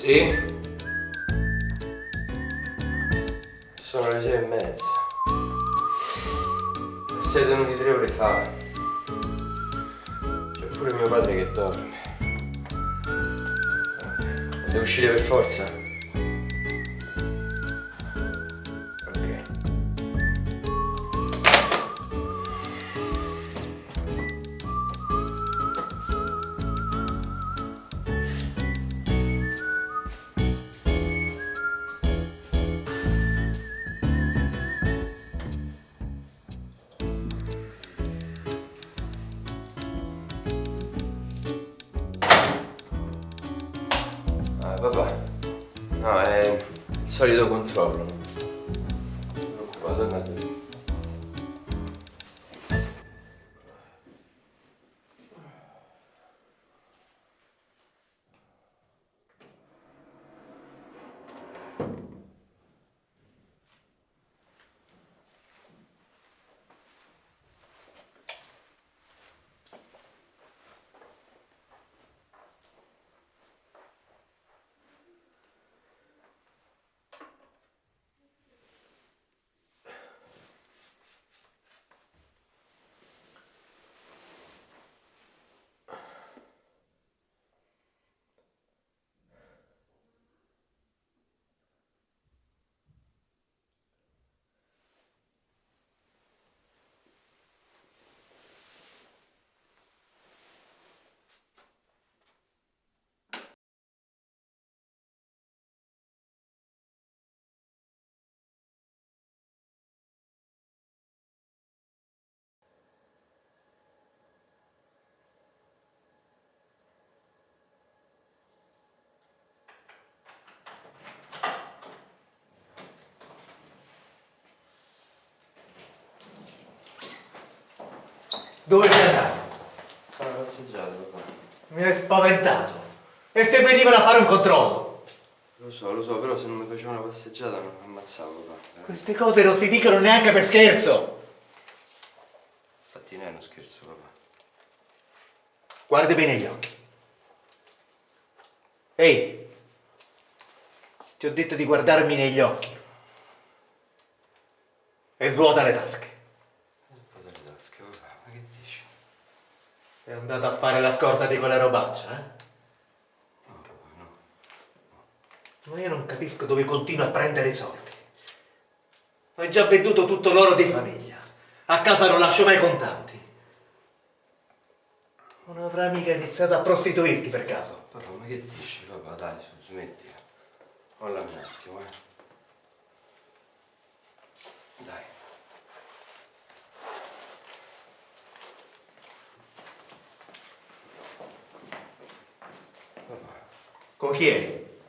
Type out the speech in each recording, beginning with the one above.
Sì? Sono le 6:30. Sei venuti 3 ore fa. C'è pure mio padre che dorme. Devo uscire per forza? Ok. Papà. No, è il solito controllo. Non ti preoccupare, torna a dormire. Dove sei andato? Fare una passeggiata, papà. Mi hai spaventato. E se venivano a fare un controllo? Lo so, però se non mi facevo una passeggiata mi ammazzavo, papà. Queste cose non si dicono neanche per scherzo. Infatti non è uno scherzo, papà. Guardi bene gli occhi. Ehi, ti ho detto di guardarmi negli occhi. E svuota le tasche. Svuota le tasche, papà, ma che dici? Sei andato a fare la scorta di quella robaccia, eh? No, papà, no. Ma io non capisco dove continua a prendere i soldi. Hai già venduto tutto l'oro di famiglia. A casa non lascio mai contanti. Non avrai mica iniziato a prostituirti per caso? Papà, ma che dici, papà? Dai, su, smetti. Mollami un attimo, Dai. Papà. Con chi eri?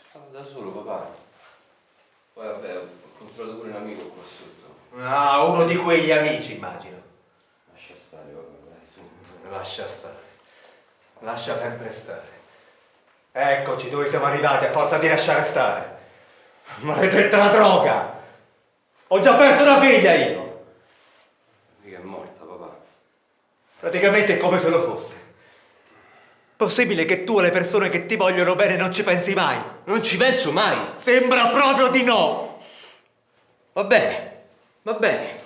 Stavo da solo, papà. Poi vabbè, ho incontrato pure un amico qua sotto. Ah, uno di quegli amici, immagino. Lascia stare, papà, dai, su. Lascia stare. Lascia sempre stare. Eccoci dove siamo arrivati a forza di lasciare stare. Maledetta la droga! Ho già perso una figlia io! Mica è morta, papà. Praticamente è come se lo fosse. Possibile che tu alle persone che ti vogliono bene non ci pensi mai? Non ci penso mai! Sembra proprio di no! Va bene, va bene,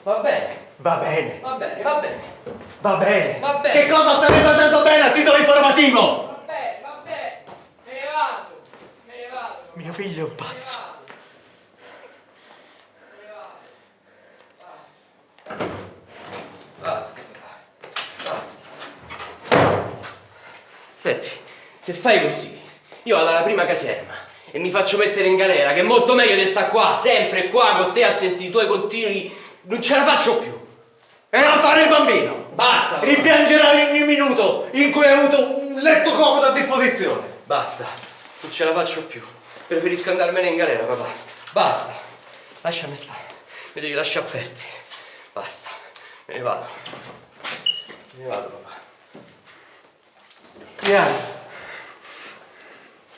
va bene, Va bene, va bene, va bene. va bene. Va bene. Che cosa sarebbe andato bene a titolo informativo? Vabbè, me ne vado. Mio figlio è un pazzo. Me ne vado. Basta, basta. Senti, se fai così, io vado alla prima caserma e mi faccio mettere in galera, che è molto meglio di stare qua, sempre qua con te a sentire i tuoi continui. Non ce la faccio più. E non fare il bambino! Basta! Rimpiangerai ogni minuto in cui hai avuto un letto comodo a disposizione. Basta, non ce la faccio più. Preferisco andarmene in galera, papà. Basta. Lasciami stare. Mi devi lasciare aperti. Basta. Me ne vado. Me ne vado, papà. Chiaro.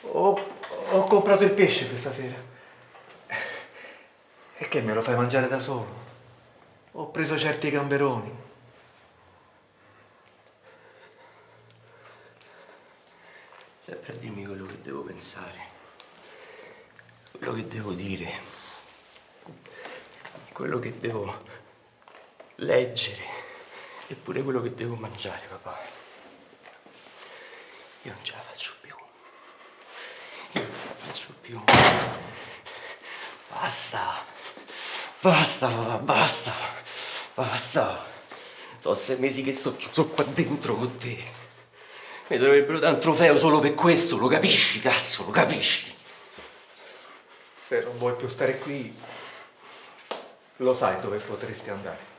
Ho comprato il pesce questa sera. E che me lo fai mangiare da solo? Ho preso certi gamberoni. sempre a dirmi quello che devo pensare, quello che devo dire, quello che devo leggere, e pure quello che devo mangiare, papà. Io non ce la faccio più. Io non ce la faccio più. Basta. Basta, papà, basta. Basta. Sono 6 mesi che sto chiuso qua dentro con te. Mi dovrebbero dare un trofeo solo per questo, lo capisci, cazzo, lo capisci? Se non vuoi più stare qui, lo sai dove potresti andare.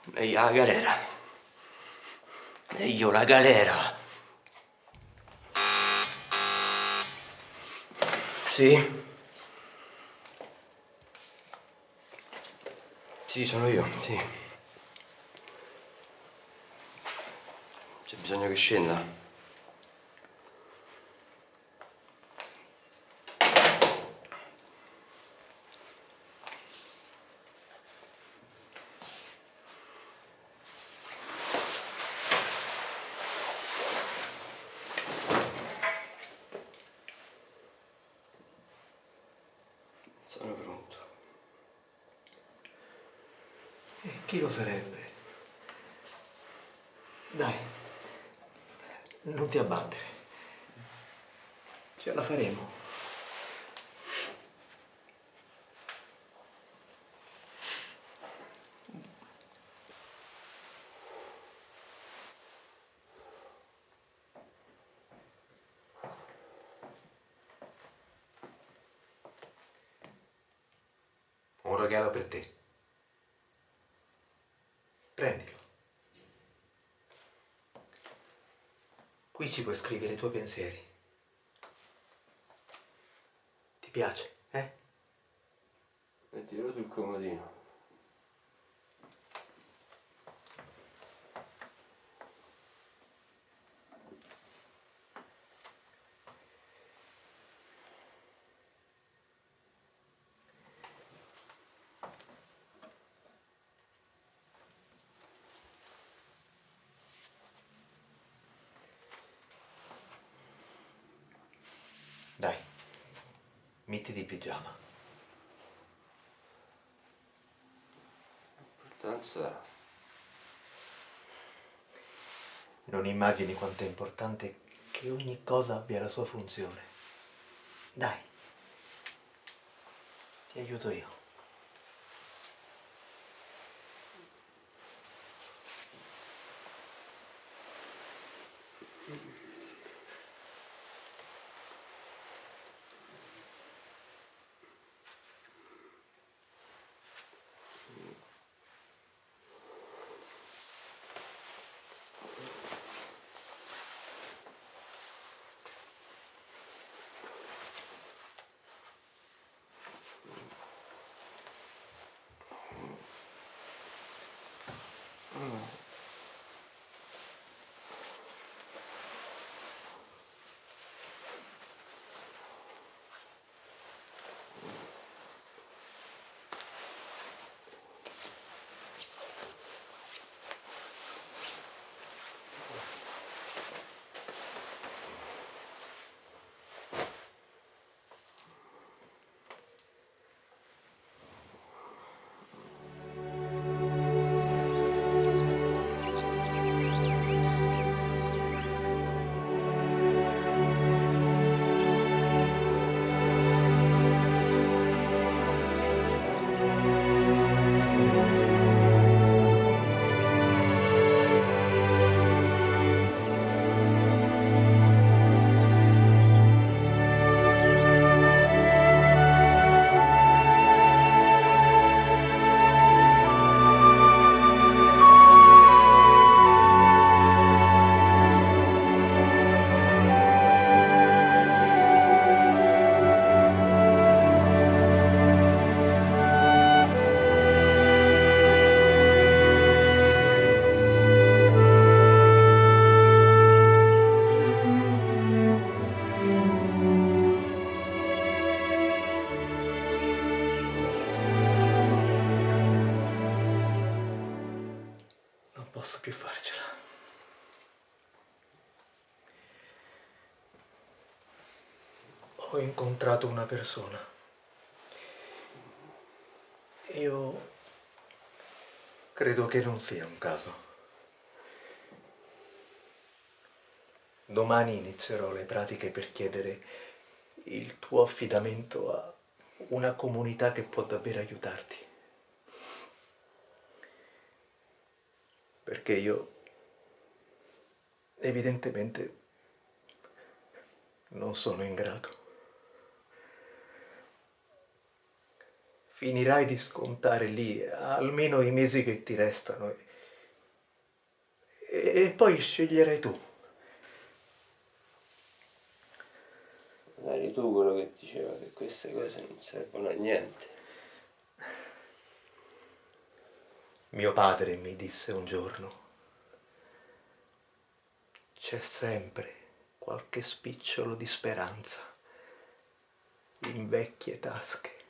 Meglio la galera. Meglio la galera. Sì? Sì, sono io, sì. C'è bisogno che scenda? Sono pronto. Chi lo sarebbe? Dai, non ti abbattere. Ce la faremo. Un regalo per te. Prendilo. Qui ci puoi scrivere i tuoi pensieri. Ti piace, eh? Mettilo sul comodino. Dai, mettiti il pigiama. Importanza. Non immagini quanto è importante che ogni cosa abbia la sua funzione. Dai, ti aiuto io. Ho incontrato una persona. Io credo che non sia un caso. Domani inizierò le pratiche per chiedere il tuo affidamento a una comunità che può davvero aiutarti. Perché io evidentemente non sono in grado. Finirai di scontare lì almeno i mesi che ti restano e poi sceglierai tu. Eri tu quello che diceva che queste cose non servono a niente. Mio padre mi disse un giorno: c'è sempre qualche spicciolo di speranza in vecchie tasche.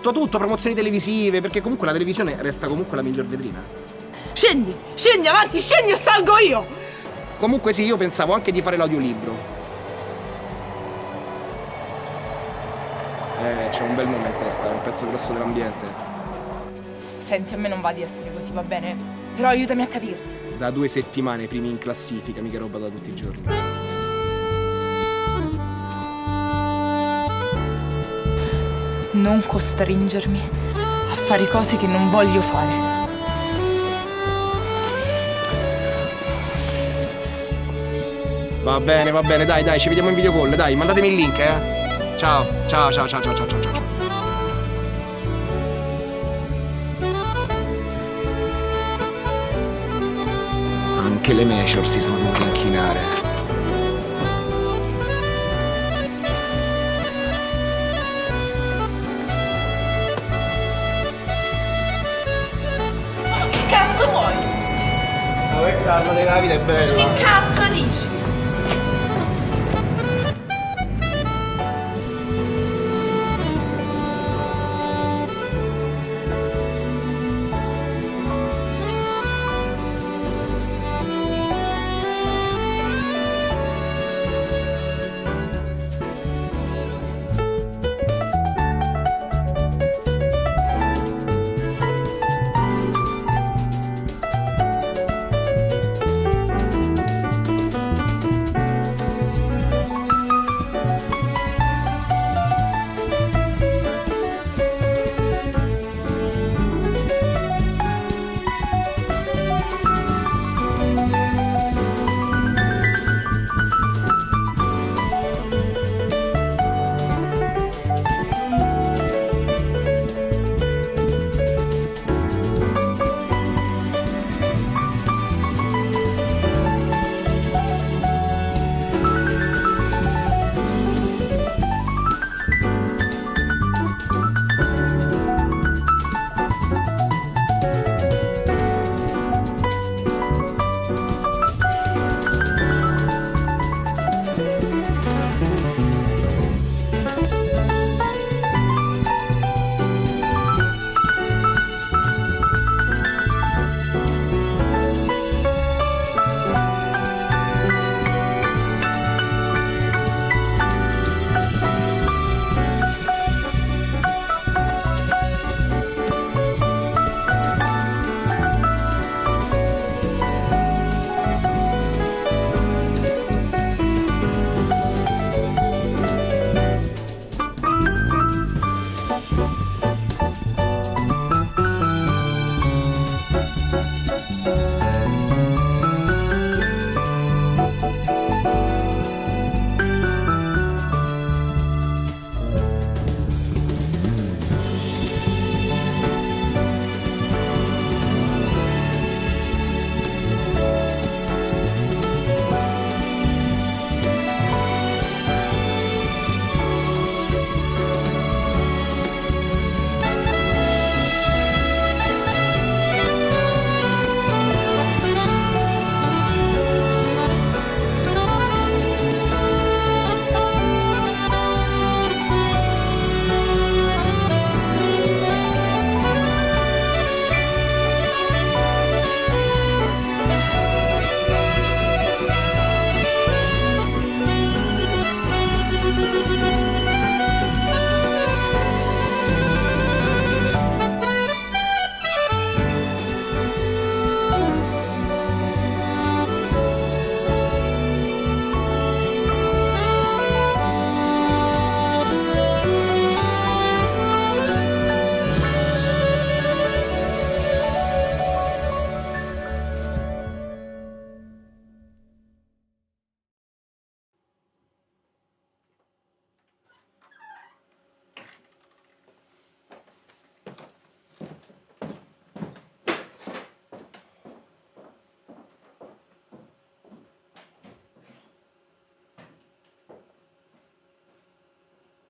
Tutto, promozioni televisive, perché comunque la televisione resta comunque la miglior vetrina. Scendi avanti, scendi o salgo io! Comunque sì, io pensavo anche di fare l'audiolibro. C'è un bel nome in testa, è un pezzo grosso dell'ambiente. Senti, a me non va di essere così, va bene? Però aiutami a capirti. Da 2 settimane primi in classifica, mica roba da tutti i giorni. Non costringermi a fare cose che non voglio fare. Va bene, dai, ci vediamo in video call, dai, mandatemi il link, Ciao. Anche le major si sono venute a inchinare. Che cazzo vuoi? Ma che calma, la vita è bella. Che cazzo dici?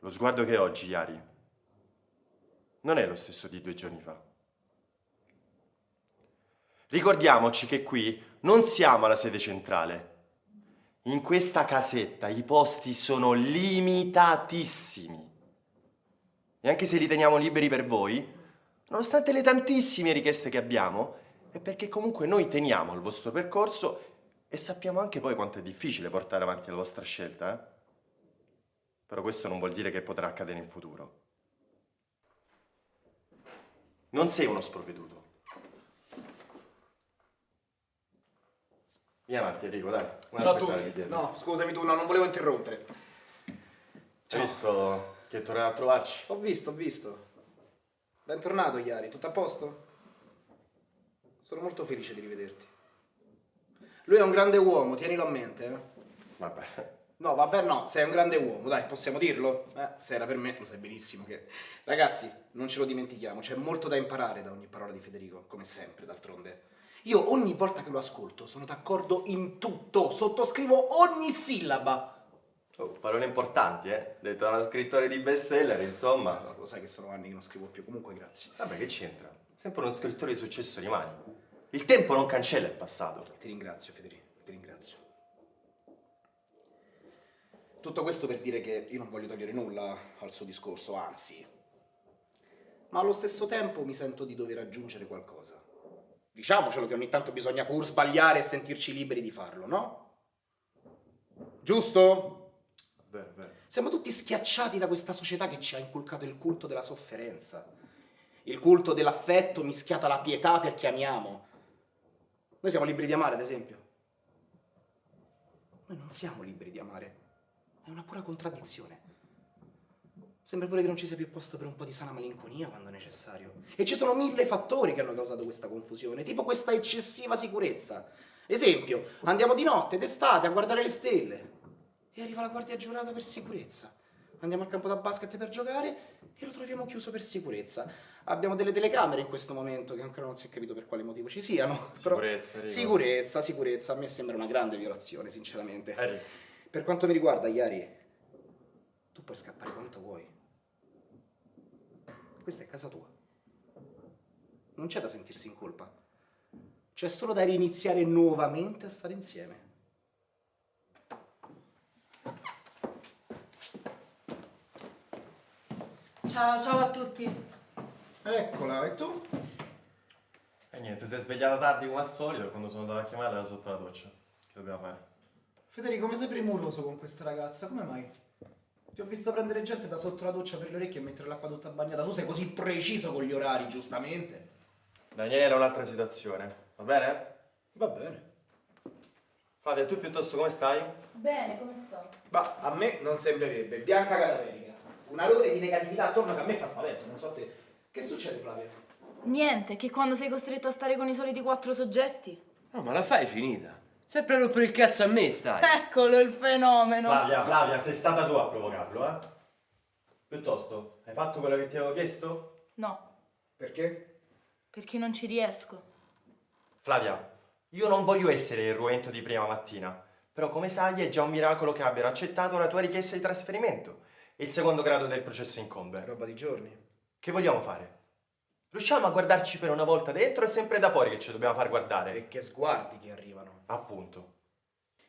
Lo sguardo che ho oggi, Iari, non è lo stesso di 2 giorni fa. Ricordiamoci che qui non siamo alla sede centrale. In questa casetta i posti sono limitatissimi. E anche se li teniamo liberi per voi, nonostante le tantissime richieste che abbiamo, è perché comunque noi teniamo il vostro percorso e sappiamo anche poi quanto è difficile portare avanti la vostra scelta, eh? Però questo non vuol dire che potrà accadere in futuro. Non sei uno sprovveduto. Vieni avanti Enrico, dai. Non Ciao a aspettare tutti. lì dietro. No, scusami tu, no, non volevo interrompere. Hai visto che tornerà a trovarci? Ho visto. Bentornato, Iari, tutto a posto? Sono molto felice di rivederti. Lui è un grande uomo, tienilo a mente, eh? Vabbè. No, vabbè, no, sei un grande uomo, dai, possiamo dirlo? Se era per me, lo sai benissimo che... Ragazzi, non ce lo dimentichiamo, c'è molto da imparare da ogni parola di Federico, come sempre, d'altronde. Io ogni volta che lo ascolto sono d'accordo in tutto, sottoscrivo ogni sillaba. Oh, parole importanti, eh? Detto da uno scrittore di bestseller, insomma. Allora, lo sai che sono anni che non scrivo più, comunque grazie. Vabbè, che c'entra? Sempre uno scrittore di successo rimani. Il tempo non cancella il passato. Ti ringrazio, Federico, ti ringrazio. Tutto questo per dire che io non voglio togliere nulla al suo discorso, anzi. Ma allo stesso tempo mi sento di dover aggiungere qualcosa. Diciamocelo che ogni tanto bisogna pur sbagliare e sentirci liberi di farlo, no? Giusto? Vero. Siamo tutti schiacciati da questa società che ci ha inculcato il culto della sofferenza, il culto dell'affetto mischiato alla pietà per chi amiamo. Noi siamo liberi di amare, ad esempio. Noi non siamo liberi di amare. È una pura contraddizione. Sembra pure che non ci sia più posto per un po' di sana malinconia quando è necessario. E ci sono 1000 fattori che hanno causato questa confusione, tipo questa eccessiva sicurezza. Esempio, andiamo di notte, d'estate, a guardare le stelle. E arriva la guardia giurata per sicurezza. Andiamo al campo da basket per giocare e lo troviamo chiuso per sicurezza. Abbiamo delle telecamere in questo momento che ancora non si è capito per quale motivo ci siano. Sicurezza, Però... Enrico. Sicurezza. A me sembra una grande violazione, sinceramente. Enrico. Per quanto mi riguarda, Iari, tu puoi scappare quanto vuoi. Questa è casa tua. Non c'è da sentirsi in colpa. C'è solo da riniziare nuovamente a stare insieme. Ciao a tutti. Eccola, e tu? E niente, si è svegliata tardi come al solito e quando sono andato a chiamarla era sotto la doccia. Che dobbiamo fare? Federico, come sei premuroso con questa ragazza? Come mai? Ti ho visto prendere gente da sotto la doccia per le orecchie e mettere l'acqua tutta bagnata. Tu sei così preciso con gli orari, giustamente. Daniele, un'altra situazione. Va bene? Va bene. Flavia, tu piuttosto come stai? Bene, come sto? Ma a me non sembrerebbe. Bianca cadaverica. Un alone di negatività attorno che a me fa spavento, non so te. Che succede, Flavia? Niente, che quando sei costretto a stare con i soliti 4 soggetti. No, ma la fai finita. Sempre rompere il cazzo a me stai. Eccolo il fenomeno. Flavia, sei stata tu a provocarlo, eh? Piuttosto, hai fatto quello che ti avevo chiesto? No, Perché? perché non ci riesco. Flavia, io non voglio essere il ruento di prima mattina, però come sai è già un miracolo che abbiano accettato la tua richiesta di trasferimento. Il secondo grado del processo incombe. Roba di giorni. Che vogliamo fare? Riusciamo a guardarci per una volta dentro e sempre da fuori che ci dobbiamo far guardare? E che sguardi che arrivano. Appunto.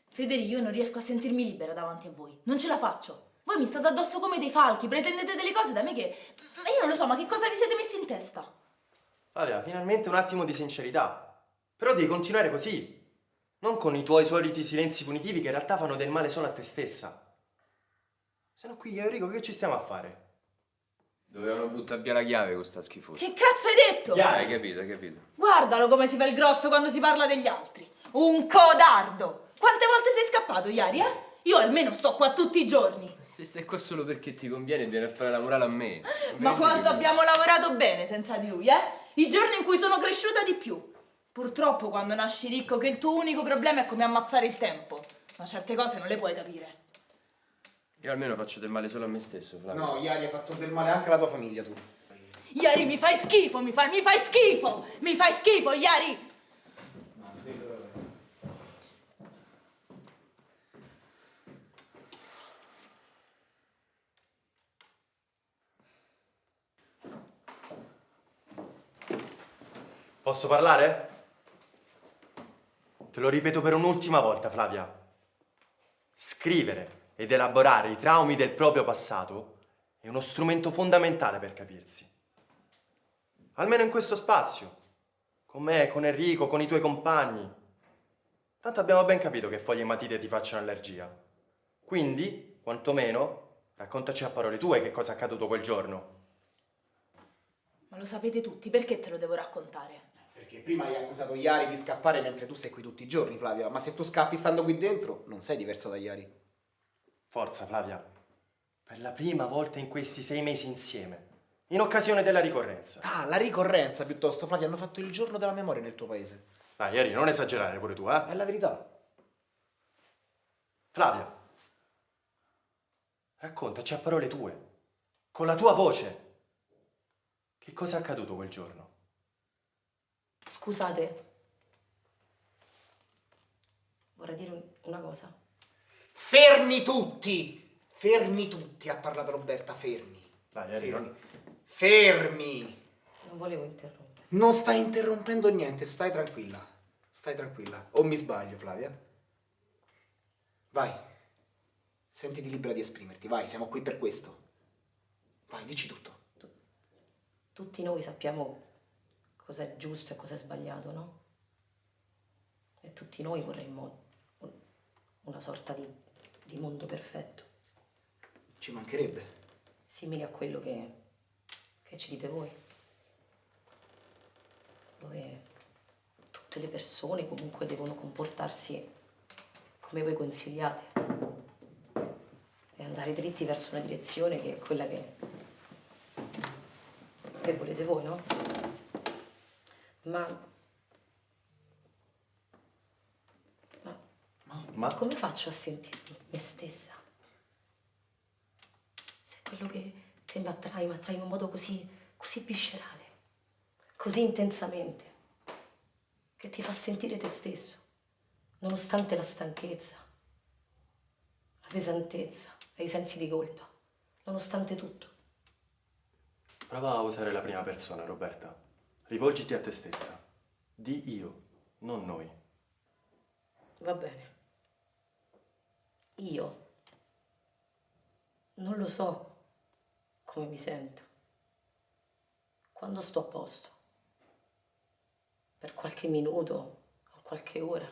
Federico, io non riesco a sentirmi libera davanti a voi. Non ce la faccio. Voi mi state addosso come dei falchi, pretendete delle cose da me che... Io non lo so, ma che cosa vi siete messi in testa? Flavia, finalmente un attimo di sincerità. Però devi continuare così. Non con i tuoi soliti silenzi punitivi che in realtà fanno del male solo a te stessa. Se no qui io e Enrico che ci stiamo a fare? Dovevano buttare via la chiave con sta schifosa. Che cazzo hai detto? Hai capito, hai capito. Guardalo come si fa il grosso quando si parla degli altri. Un codardo! Quante volte sei scappato ieri, eh? Io almeno sto qua tutti i giorni. Se stai qua solo perché ti conviene vieni a fare la morale a me. Ma quanto abbiamo lavorato bene senza di lui, eh? I giorni in cui sono cresciuta di più. Purtroppo quando nasci ricco che il tuo unico problema è come ammazzare il tempo. Ma certe cose non le puoi capire. Io almeno faccio del male solo a me stesso, Flavio. No, ieri hai fatto del male anche alla tua famiglia, tu. Ieri mi fai schifo, mi fai schifo! Mi fai schifo, ieri! Posso parlare? Te lo ripeto per un'ultima volta, Flavia. Scrivere ed elaborare i traumi del proprio passato è uno strumento fondamentale per capirsi. Almeno in questo spazio. Con me, con Enrico, con i tuoi compagni. Tanto abbiamo ben capito che foglie e matite ti facciano allergia. Quindi, quantomeno, raccontaci a parole tue che cosa è accaduto quel giorno. Ma lo sapete tutti, perché te lo devo raccontare? Perché prima hai accusato Iari di scappare mentre tu sei qui tutti i giorni, Flavia. Ma se tu scappi stando qui dentro, non sei diversa da Iari. Forza, Flavia. Per la prima volta in questi 6 mesi insieme. In occasione della ricorrenza. Ah, la ricorrenza piuttosto, Flavia. Hanno fatto il giorno della memoria nel tuo paese. Dai, Ieri, non esagerare pure tu, eh? È la verità. Flavia. Raccontaci a parole tue. Con la tua voce. Che cosa è accaduto quel giorno? Scusate, vorrei dire una cosa. Fermi tutti! Fermi tutti, ha parlato Roberta, fermi. Dai, Ieri, Fermi. Fermi! Non volevo interrompere. Non stai interrompendo niente, stai tranquilla. Stai tranquilla. O mi sbaglio, Flavia? Vai. Sentiti libera di esprimerti, vai, siamo qui per questo. Vai, dici tutto. Tutti noi sappiamo cosa è giusto e cosa è sbagliato, no? E tutti noi vorremmo una sorta di mondo perfetto, Ci mancherebbe. simile a quello che ci dite voi. Dove tutte le persone comunque devono comportarsi come voi consigliate e andare dritti verso una direzione che è quella che volete voi, no? Ma come faccio a sentirmi me stessa? Se quello che mi attrae in un modo così viscerale, così intensamente, che ti fa sentire te stesso, nonostante la stanchezza, la pesantezza e i sensi di colpa, nonostante tutto. Prova a usare la prima persona, Roberta. Rivolgiti a te stessa. Di io, non noi. Va bene. Io non lo so come mi sento quando sto a posto, per qualche minuto o qualche ora.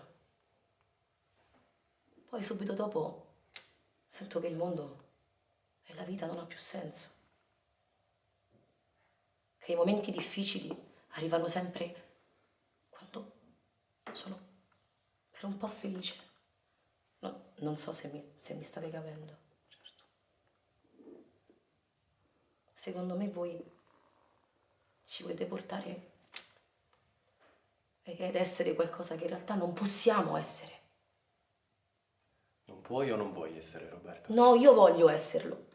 Poi subito dopo sento che il mondo e la vita non ha più senso, che i momenti difficili arrivano sempre quando sono per un po' felice. No, non so se mi state capendo. Certo. Secondo me voi ci volete portare ed essere qualcosa che in realtà non possiamo essere. Non puoi o non vuoi essere, Roberta? No, io voglio esserlo.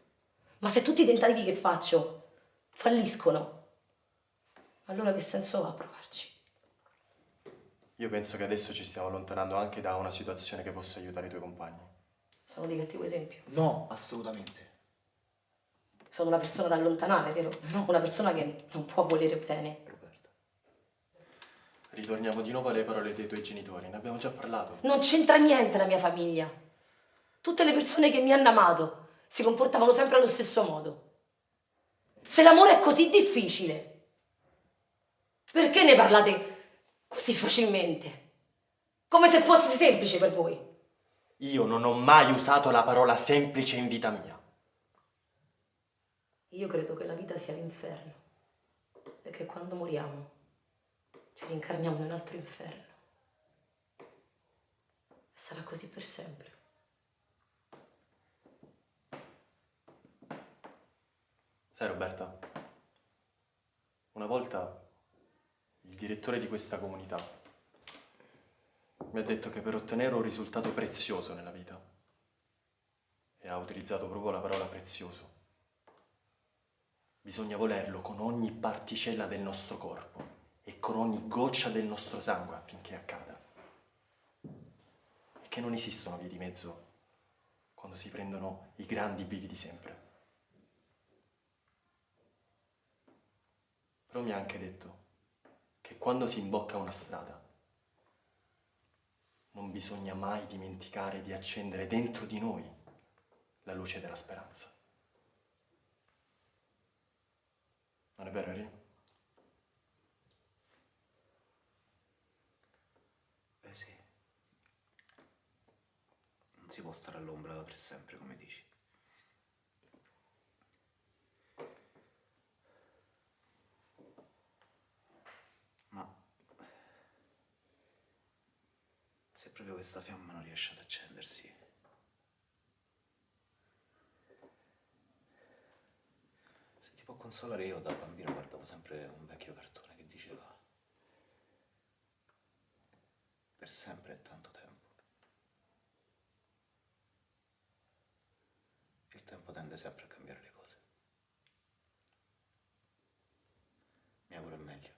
Ma se tutti i tentativi che faccio falliscono, allora che senso ha provarci? Io penso che adesso ci stiamo allontanando anche da una situazione che possa aiutare i tuoi compagni. Sono di cattivo esempio. No, assolutamente. Sono una persona da allontanare, vero? No. Una persona che non può volere bene. Roberta. Ritorniamo di nuovo alle parole dei tuoi genitori, ne abbiamo già parlato. Non c'entra niente la mia famiglia. Tutte le persone che mi hanno amato si comportavano sempre allo stesso modo. Se l'amore è così difficile, perché ne parlate così facilmente? Come se fosse semplice per voi. Io non ho mai usato la parola semplice in vita mia. Io credo che la vita sia l'inferno e che quando moriamo ci rincarniamo in un altro inferno. E sarà così per sempre. Sai, Roberta, una volta il direttore di questa comunità mi ha detto che per ottenere un risultato prezioso nella vita, e ha utilizzato proprio la parola prezioso, bisogna volerlo con ogni particella del nostro corpo e con ogni goccia del nostro sangue affinché accada. E che non esistono vie di mezzo quando si prendono i grandi vivi di sempre. Però mi ha anche detto che quando si imbocca una strada non bisogna mai dimenticare di accendere dentro di noi la luce della speranza. Non è vero, Henry? Eh sì. Non si può stare all'ombra per sempre, come dici. Ma se proprio questa fiamma non riesce ad accendersi, se ti può consolare, io da bambino guardavo sempre un vecchio cartone che diceva: per sempre è tanto tempo. Il tempo tende sempre a cambiare le cose. Mi auguro il meglio.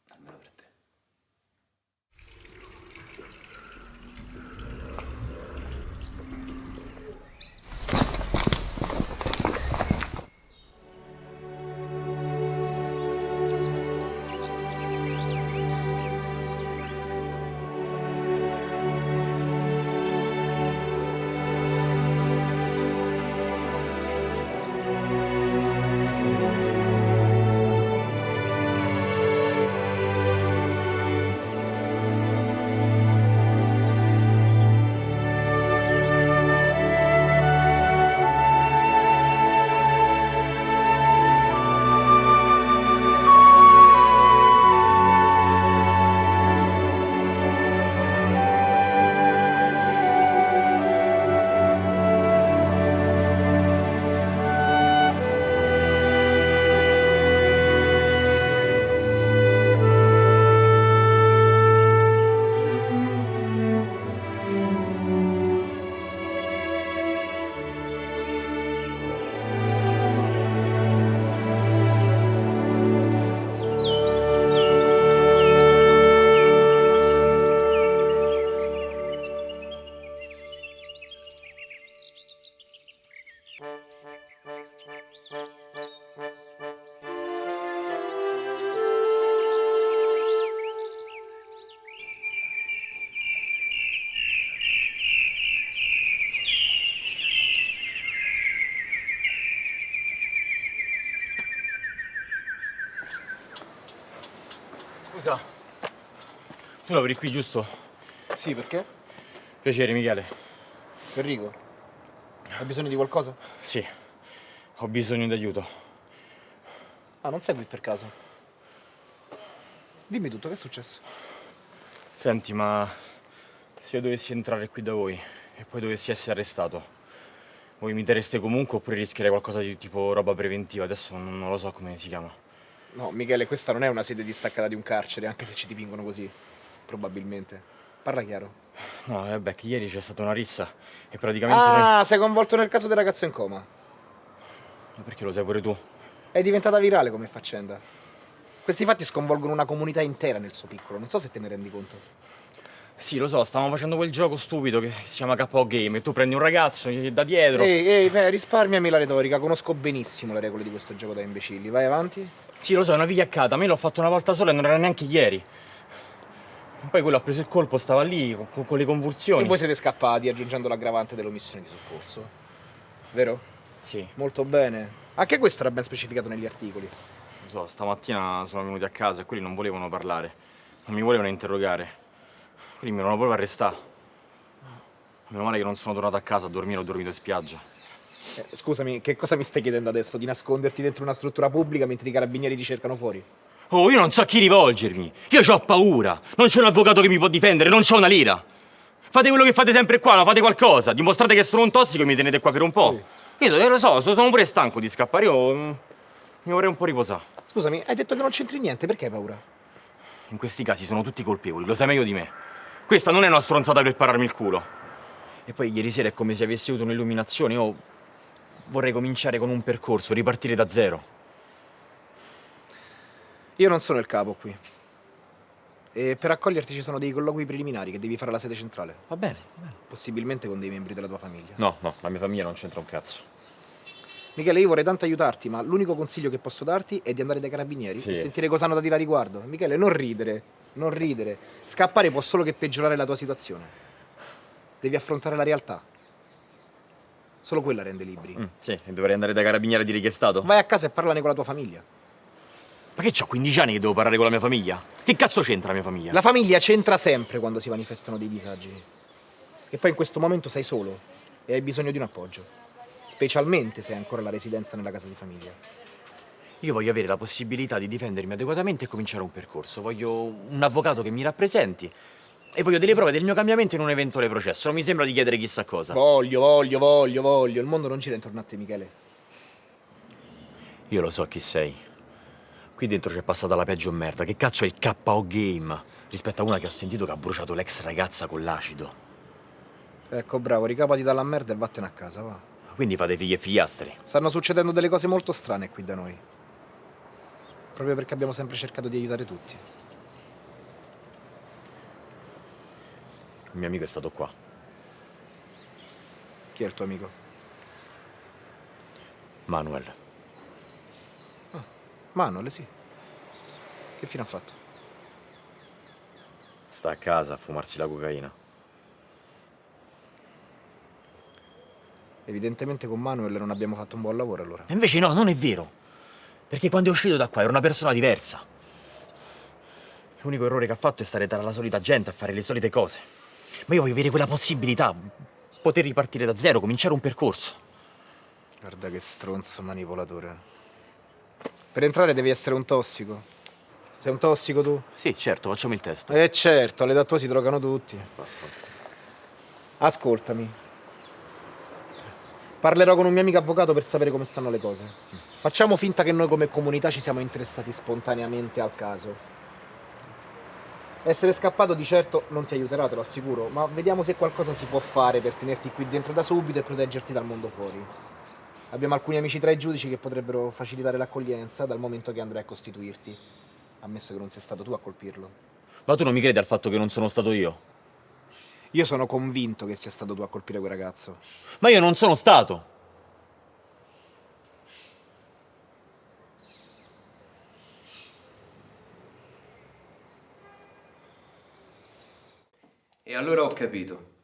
Almeno per te. Scusa, tu lavori qui, giusto? Sì, perché? Piacere, Michele. Enrico, hai bisogno di qualcosa? Sì, ho bisogno di aiuto. Ah, non sei qui per caso? Dimmi tutto, che è successo? Senti, ma se io dovessi entrare qui da voi e poi dovessi essere arrestato, voi mi terreste comunque oppure rischierei qualcosa di tipo roba preventiva? Adesso non lo so come si chiama. No, Michele, questa non è una sede distaccata di un carcere, anche se ci dipingono così. Probabilmente. Parla chiaro. No, vabbè, che ieri c'è stata una rissa e praticamente... Ah, sei coinvolto nel caso del ragazzo in coma. Ma perché lo sai pure tu? È diventata virale come faccenda. Questi fatti sconvolgono una comunità intera nel suo piccolo, non so se te ne rendi conto. Sì, lo so, stavamo facendo quel gioco stupido che si chiama KO Game e tu prendi un ragazzo da dietro... Ehi, risparmiami la retorica, conosco benissimo le regole di questo gioco da imbecilli. Vai avanti. Sì, lo so, è una vigliaccata, a me l'ho fatto una volta sola e non era neanche ieri. Poi quello ha preso il colpo, stava lì con le convulsioni. E voi siete scappati aggiungendo l'aggravante dell'omissione di soccorso. Vero? Sì. Molto bene. Anche questo era ben specificato negli articoli. Lo so, stamattina sono venuti a casa e quelli non volevano parlare, non mi volevano interrogare. Quelli mi volevano proprio arrestare. Meno male che non sono tornato a casa a dormire, ho dormito in spiaggia. Scusami, che cosa mi stai chiedendo adesso? Di nasconderti dentro una struttura pubblica mentre i carabinieri ti cercano fuori? Oh, io non so a chi rivolgermi. Io ho paura. Non c'è un avvocato che mi può difendere, non c'ho una lira. Fate quello che fate sempre qua, no? Fate qualcosa. Dimostrate che sono un tossico e mi tenete qua per un po'. Io lo so, sono pure stanco di scappare. Io mi vorrei un po' riposare. Scusami, hai detto che non c'entri niente, perché hai paura? In questi casi sono tutti colpevoli, lo sai meglio di me. Questa non è una stronzata per pararmi il culo. E poi ieri sera è come se avessi avuto un'illuminazione. Io vorrei cominciare con un percorso, ripartire da zero. Io non sono il capo qui. E per accoglierti ci sono dei colloqui preliminari che devi fare alla sede centrale. Va bene, va bene. Possibilmente con dei membri della tua famiglia. No, la mia famiglia non c'entra un cazzo. Michele, io vorrei tanto aiutarti, ma l'unico consiglio che posso darti è di andare dai carabinieri Sì. e sentire cosa hanno da dire a riguardo. Michele, non ridere, non ridere. Scappare può solo che peggiorare la tua situazione. Devi affrontare la realtà. Solo quella rende liberi. Sì, e dovrei andare dai carabinieri a dire chi è stato. Vai a casa e parlane con la tua famiglia. Ma che c'ho 15 anni che devo parlare con la mia famiglia? Che cazzo c'entra la mia famiglia? La famiglia c'entra sempre quando si manifestano dei disagi. E poi in questo momento sei solo e hai bisogno di un appoggio. Specialmente se hai ancora la residenza nella casa di famiglia. Io voglio avere la possibilità di difendermi adeguatamente e cominciare un percorso. Voglio un avvocato che mi rappresenti e voglio delle prove del mio cambiamento in un eventuale processo. Non mi sembra di chiedere chissà cosa. Voglio. Il mondo non gira intorno a te, Michele. Io lo so chi sei. Qui dentro c'è passata la peggio merda. Che cazzo è il KO Game? Rispetto a una che ho sentito che ha bruciato l'ex ragazza con l'acido. Ecco, bravo, ricapati dalla merda e vattene a casa, va. Quindi fate figli e figliastri. Stanno succedendo delle cose molto strane qui da noi. Proprio perché abbiamo sempre cercato di aiutare tutti. Il mio amico è stato qua. Chi è il tuo amico? Manuel. Manuel, sì. Che fine ha fatto? Sta a casa a fumarsi la cocaina. Evidentemente con Manuel non abbiamo fatto un buon lavoro allora. E invece no, non è vero. Perché quando è uscito da qua era una persona diversa. L'unico errore che ha fatto è stare tra la solita gente a fare le solite cose. Ma io voglio avere quella possibilità, poter ripartire da zero, cominciare un percorso. Guarda che stronzo manipolatore. Per entrare devi essere un tossico. Sei un tossico tu? Sì, certo, facciamo il test. Certo, alle tua si drogano tutti. Ascoltami. Parlerò con un mio amico avvocato per sapere come stanno le cose. Facciamo finta che noi come comunità ci siamo interessati spontaneamente al caso. Essere scappato di certo non ti aiuterà, te lo assicuro, ma vediamo se qualcosa si può fare per tenerti qui dentro da subito e proteggerti dal mondo fuori. Abbiamo alcuni amici tra i giudici che potrebbero facilitare l'accoglienza dal momento che andrai a costituirti, ammesso che non sei stato tu a colpirlo. Ma tu non mi credi al fatto che non sono stato io? Io sono convinto che sia stato tu a colpire quel ragazzo. Ma io non sono stato! E allora ho capito.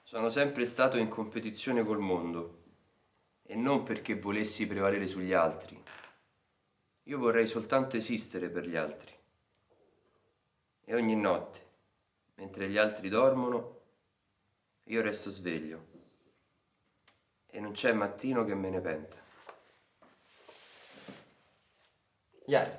Sono sempre stato in competizione col mondo. E non perché volessi prevalere sugli altri. Io vorrei soltanto esistere per gli altri. E ogni notte, mentre gli altri dormono, io resto sveglio. E non c'è mattino che me ne penta. Iari.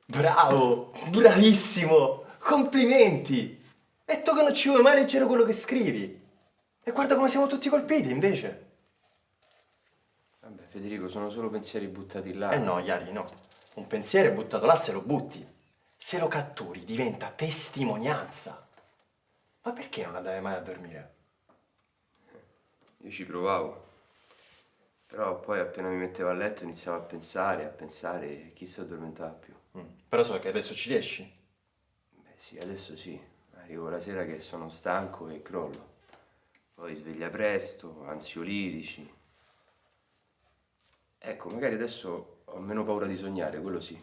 Bravo! Bravissimo! Complimenti! E tu che non ci vuoi mai leggere quello che scrivi. E guarda come siamo tutti colpiti, invece. Vabbè, Federico, sono solo pensieri buttati là. Eh no, Iari, no. Un pensiero è buttato là se lo butti. Se lo catturi diventa testimonianza. Ma perché non andavi mai a dormire? Io ci provavo. Però poi appena mi mettevo a letto iniziavo a pensare e chi si addormentava più. Però so che adesso ci riesci. Beh sì, adesso sì. Arrivo la sera che sono stanco e crollo. Poi sveglia presto, ansiolitici. Ecco, magari adesso ho meno paura di sognare, quello sì.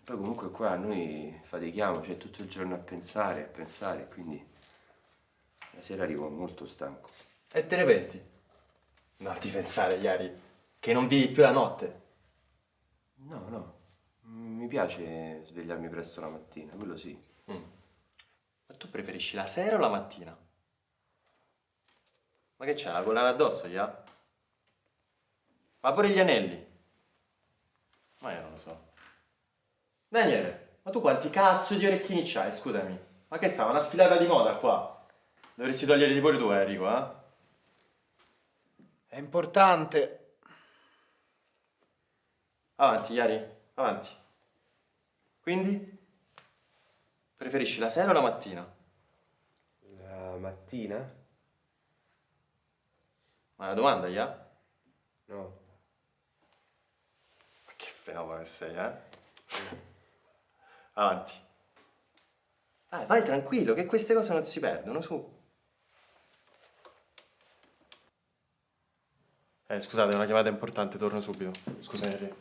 Poi comunque qua noi fatichiamo, cioè tutto il giorno a pensare, quindi la sera arrivo molto stanco. E te ne penti? Non ti pensare, Iari, che non vivi più la notte. No, mi piace svegliarmi presto la mattina, quello sì. Ma tu preferisci la sera o la mattina? Ma che c'è, la collana addosso, ya? Ma pure gli anelli? Ma io non lo so. Daniele, ma tu quanti cazzo di orecchini c'hai, scusami? Ma che stava, una sfilata di moda qua? Dovresti toglierli pure tu, Enrico, eh? È importante. Avanti, Iari, avanti. Quindi? Preferisci la sera o la mattina? La mattina? Ma è una domanda, ya? No. Ma che fenomeno che sei, eh? Avanti. Vai tranquillo, che queste cose non si perdono, su. Scusate, è una chiamata importante, torno subito. Scusa, Henry.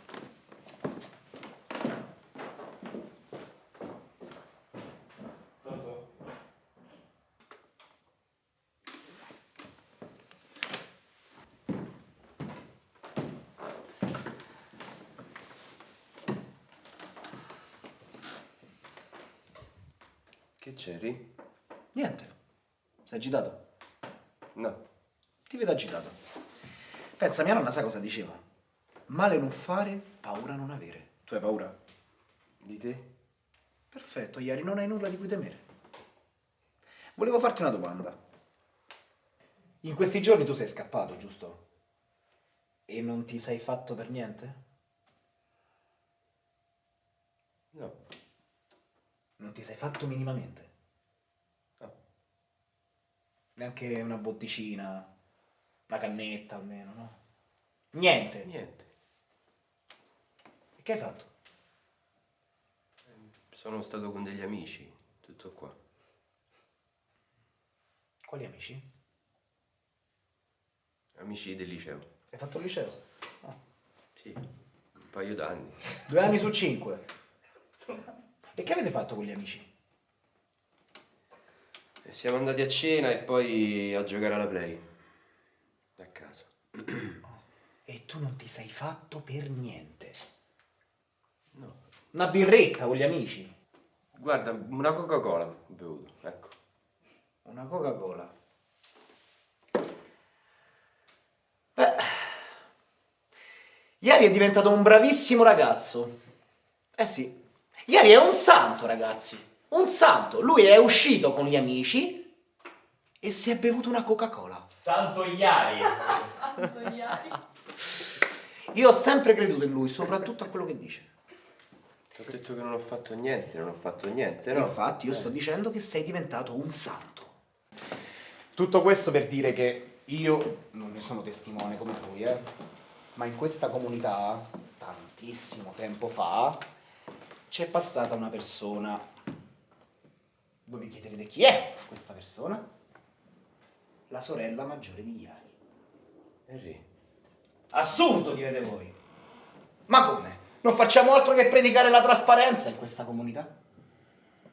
Che c'eri? Niente. Sei agitato? No. Ti vedo agitato. Pensa, mia nonna sa cosa diceva? Male non fare, paura non avere. Tu hai paura? Di te? Perfetto, ieri non hai nulla di cui temere. Volevo farti una domanda. In questi giorni tu sei scappato, giusto? E non ti sei fatto per niente? No. Non ti sei fatto minimamente? No. Neanche una botticina, una cannetta almeno, no? Niente. Niente. E che hai fatto? Sono stato con degli amici, tutto qua. Quali amici? Amici del liceo. Hai fatto il liceo? Sì, un paio d'anni. 2 anni su 5. E che avete fatto con gli amici? E siamo andati a cena e poi a giocare alla play. A casa. E tu non ti sei fatto per niente? No. Una birretta con gli amici? Guarda, una Coca-Cola ho bevuto, ecco. Una Coca-Cola. Beh, ieri è diventato un bravissimo ragazzo. Eh sì, ieri è un santo, ragazzi. Un santo. Lui è uscito con gli amici e si è bevuto una Coca-Cola. Santo Iari! Io ho sempre creduto in lui, soprattutto a quello che dice. Ti ho detto che non ho fatto niente, non ho fatto niente, no? Infatti io sto dicendo che sei diventato un santo. Tutto questo per dire che io non ne sono testimone come voi, ma in questa comunità, tantissimo tempo fa, c'è passata una persona. Voi vi chiederete chi è questa persona? La sorella maggiore di Iari. Henry. Assurdo, direte voi. Ma come? Non facciamo altro che predicare la trasparenza in questa comunità?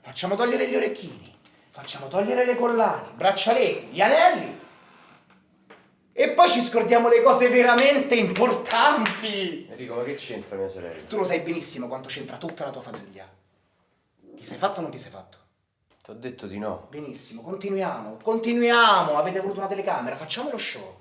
Facciamo togliere gli orecchini, facciamo togliere le collane, i braccialetti, gli anelli. E poi ci scordiamo le cose veramente importanti. Enrico, ma che c'entra mia sorella? Tu lo sai benissimo quanto c'entra tutta la tua famiglia. Ti sei fatto o non ti sei fatto? Ti ho detto di no. Benissimo, continuiamo. Avete voluto una telecamera, facciamo lo show.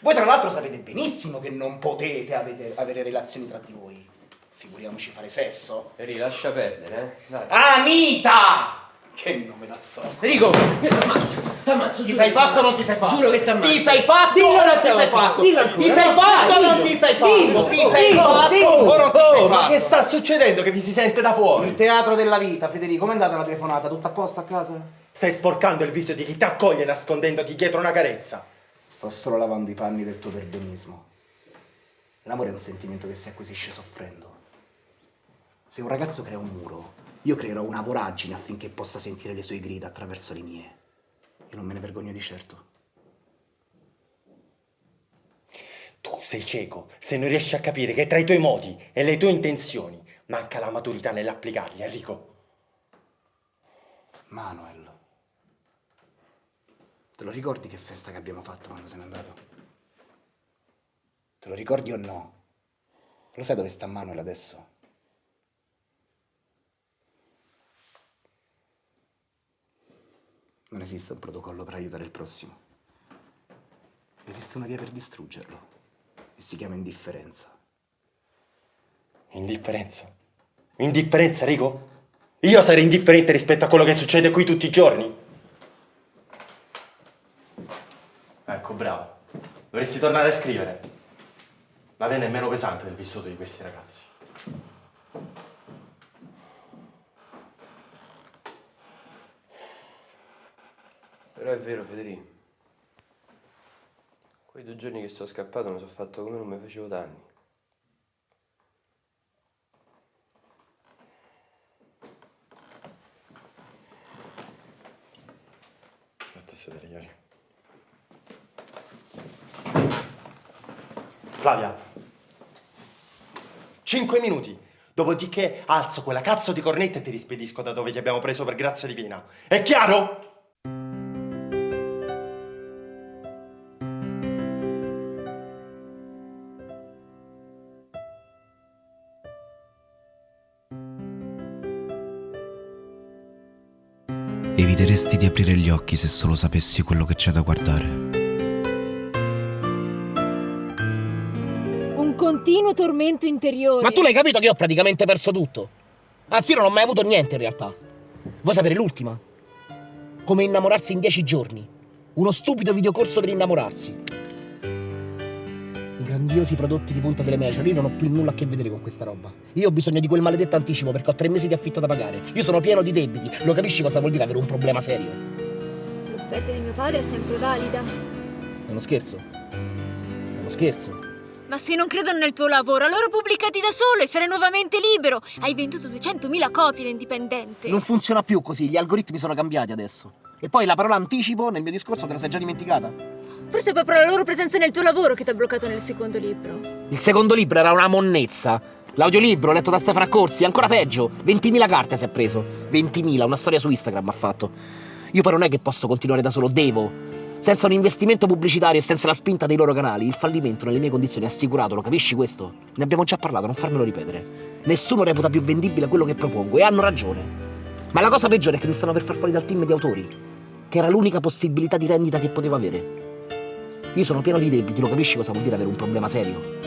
Voi tra l'altro sapete benissimo che non potete avere relazioni tra di voi. Figuriamoci fare sesso. Henry, lascia perdere, Dai. Anita! Che nome da zocco. Enrico, t'ammazzo. Ti sei fatto o non ti sei fatto? Giuro che t'ammazzo. Ti sei fatto o non ti sei fatto? Ti sei fatto o non ti sei fatto? Ti sei fatto o non ti sei Ma che fatto? sta succedendo che vi si sente da fuori? Il teatro della vita, Federico, com'è andata la telefonata? Tutto a posto a casa? Stai sporcando il viso di chi ti accoglie nascondendoti dietro una carezza. Sto solo lavando i panni del tuo perbenismo. L'amore è un sentimento che si acquisisce soffrendo. Se un ragazzo crea un muro, io creerò una voragine affinché possa sentire le sue grida attraverso le mie. E non me ne vergogno di certo. Tu sei cieco se non riesci a capire che tra i tuoi modi e le tue intenzioni manca la maturità nell'applicarli, Enrico. Manuel, te lo ricordi che festa che abbiamo fatto quando se n'è andato? Te lo ricordi o no? Lo sai dove sta Manuel adesso? Non esiste un protocollo per aiutare il prossimo. Esiste una via per distruggerlo. E si chiama indifferenza. Indifferenza? Indifferenza, Enrico? Io sarei indifferente rispetto a quello che succede qui tutti i giorni? Ecco, bravo. Dovresti tornare a scrivere. La pena è meno pesante del vissuto di questi ragazzi. Però è vero, Federico. Quei 2 giorni che sono scappato mi sono fatto come non mi facevo da anni. Vattene a sedere, Iari. Flavia. 5 minuti. Dopodiché alzo quella cazzo di cornetta e ti rispedisco da dove ti abbiamo preso per grazia divina. È chiaro? Eviteresti di aprire gli occhi se solo sapessi quello che c'è da guardare. Un continuo tormento interiore. Ma tu l'hai capito che io ho praticamente perso tutto? Anzi, io non ho mai avuto niente in realtà. Vuoi sapere l'ultima? Come innamorarsi in 10 giorni. Uno stupido videocorso per innamorarsi. I grandiosi prodotti di punta delle Major, io non ho più nulla a che vedere con questa roba. Io ho bisogno di quel maledetto anticipo perché ho 3 mesi di affitto da pagare. Io sono pieno di debiti. Lo capisci cosa vuol dire avere un problema serio? L'offerta di mio padre è sempre valida. È uno scherzo. È uno scherzo. Ma se non credono nel tuo lavoro, allora pubblicati da solo e sarai nuovamente libero. Hai venduto 200.000 copie da indipendente. Non funziona più così, gli algoritmi sono cambiati adesso. E poi la parola anticipo nel mio discorso te la sei già dimenticata? Forse è proprio la loro presenza nel tuo lavoro che ti ha bloccato nel secondo libro. Il secondo libro era una monnezza. L'audiolibro letto da Stefano Accorsi, ancora peggio. 20.000 carte si è preso. 20.000, una storia su Instagram ha fatto. Io poi non è che posso continuare da solo, devo. Senza un investimento pubblicitario e senza la spinta dei loro canali, il fallimento nelle mie condizioni è assicurato, lo capisci questo? Ne abbiamo già parlato, non farmelo ripetere. Nessuno reputa più vendibile quello che propongo e hanno ragione. Ma la cosa peggiore è che mi stanno per far fuori dal team di autori, che era l'unica possibilità di rendita che potevo avere. Io sono pieno di debiti, lo capisci cosa vuol dire avere un problema serio?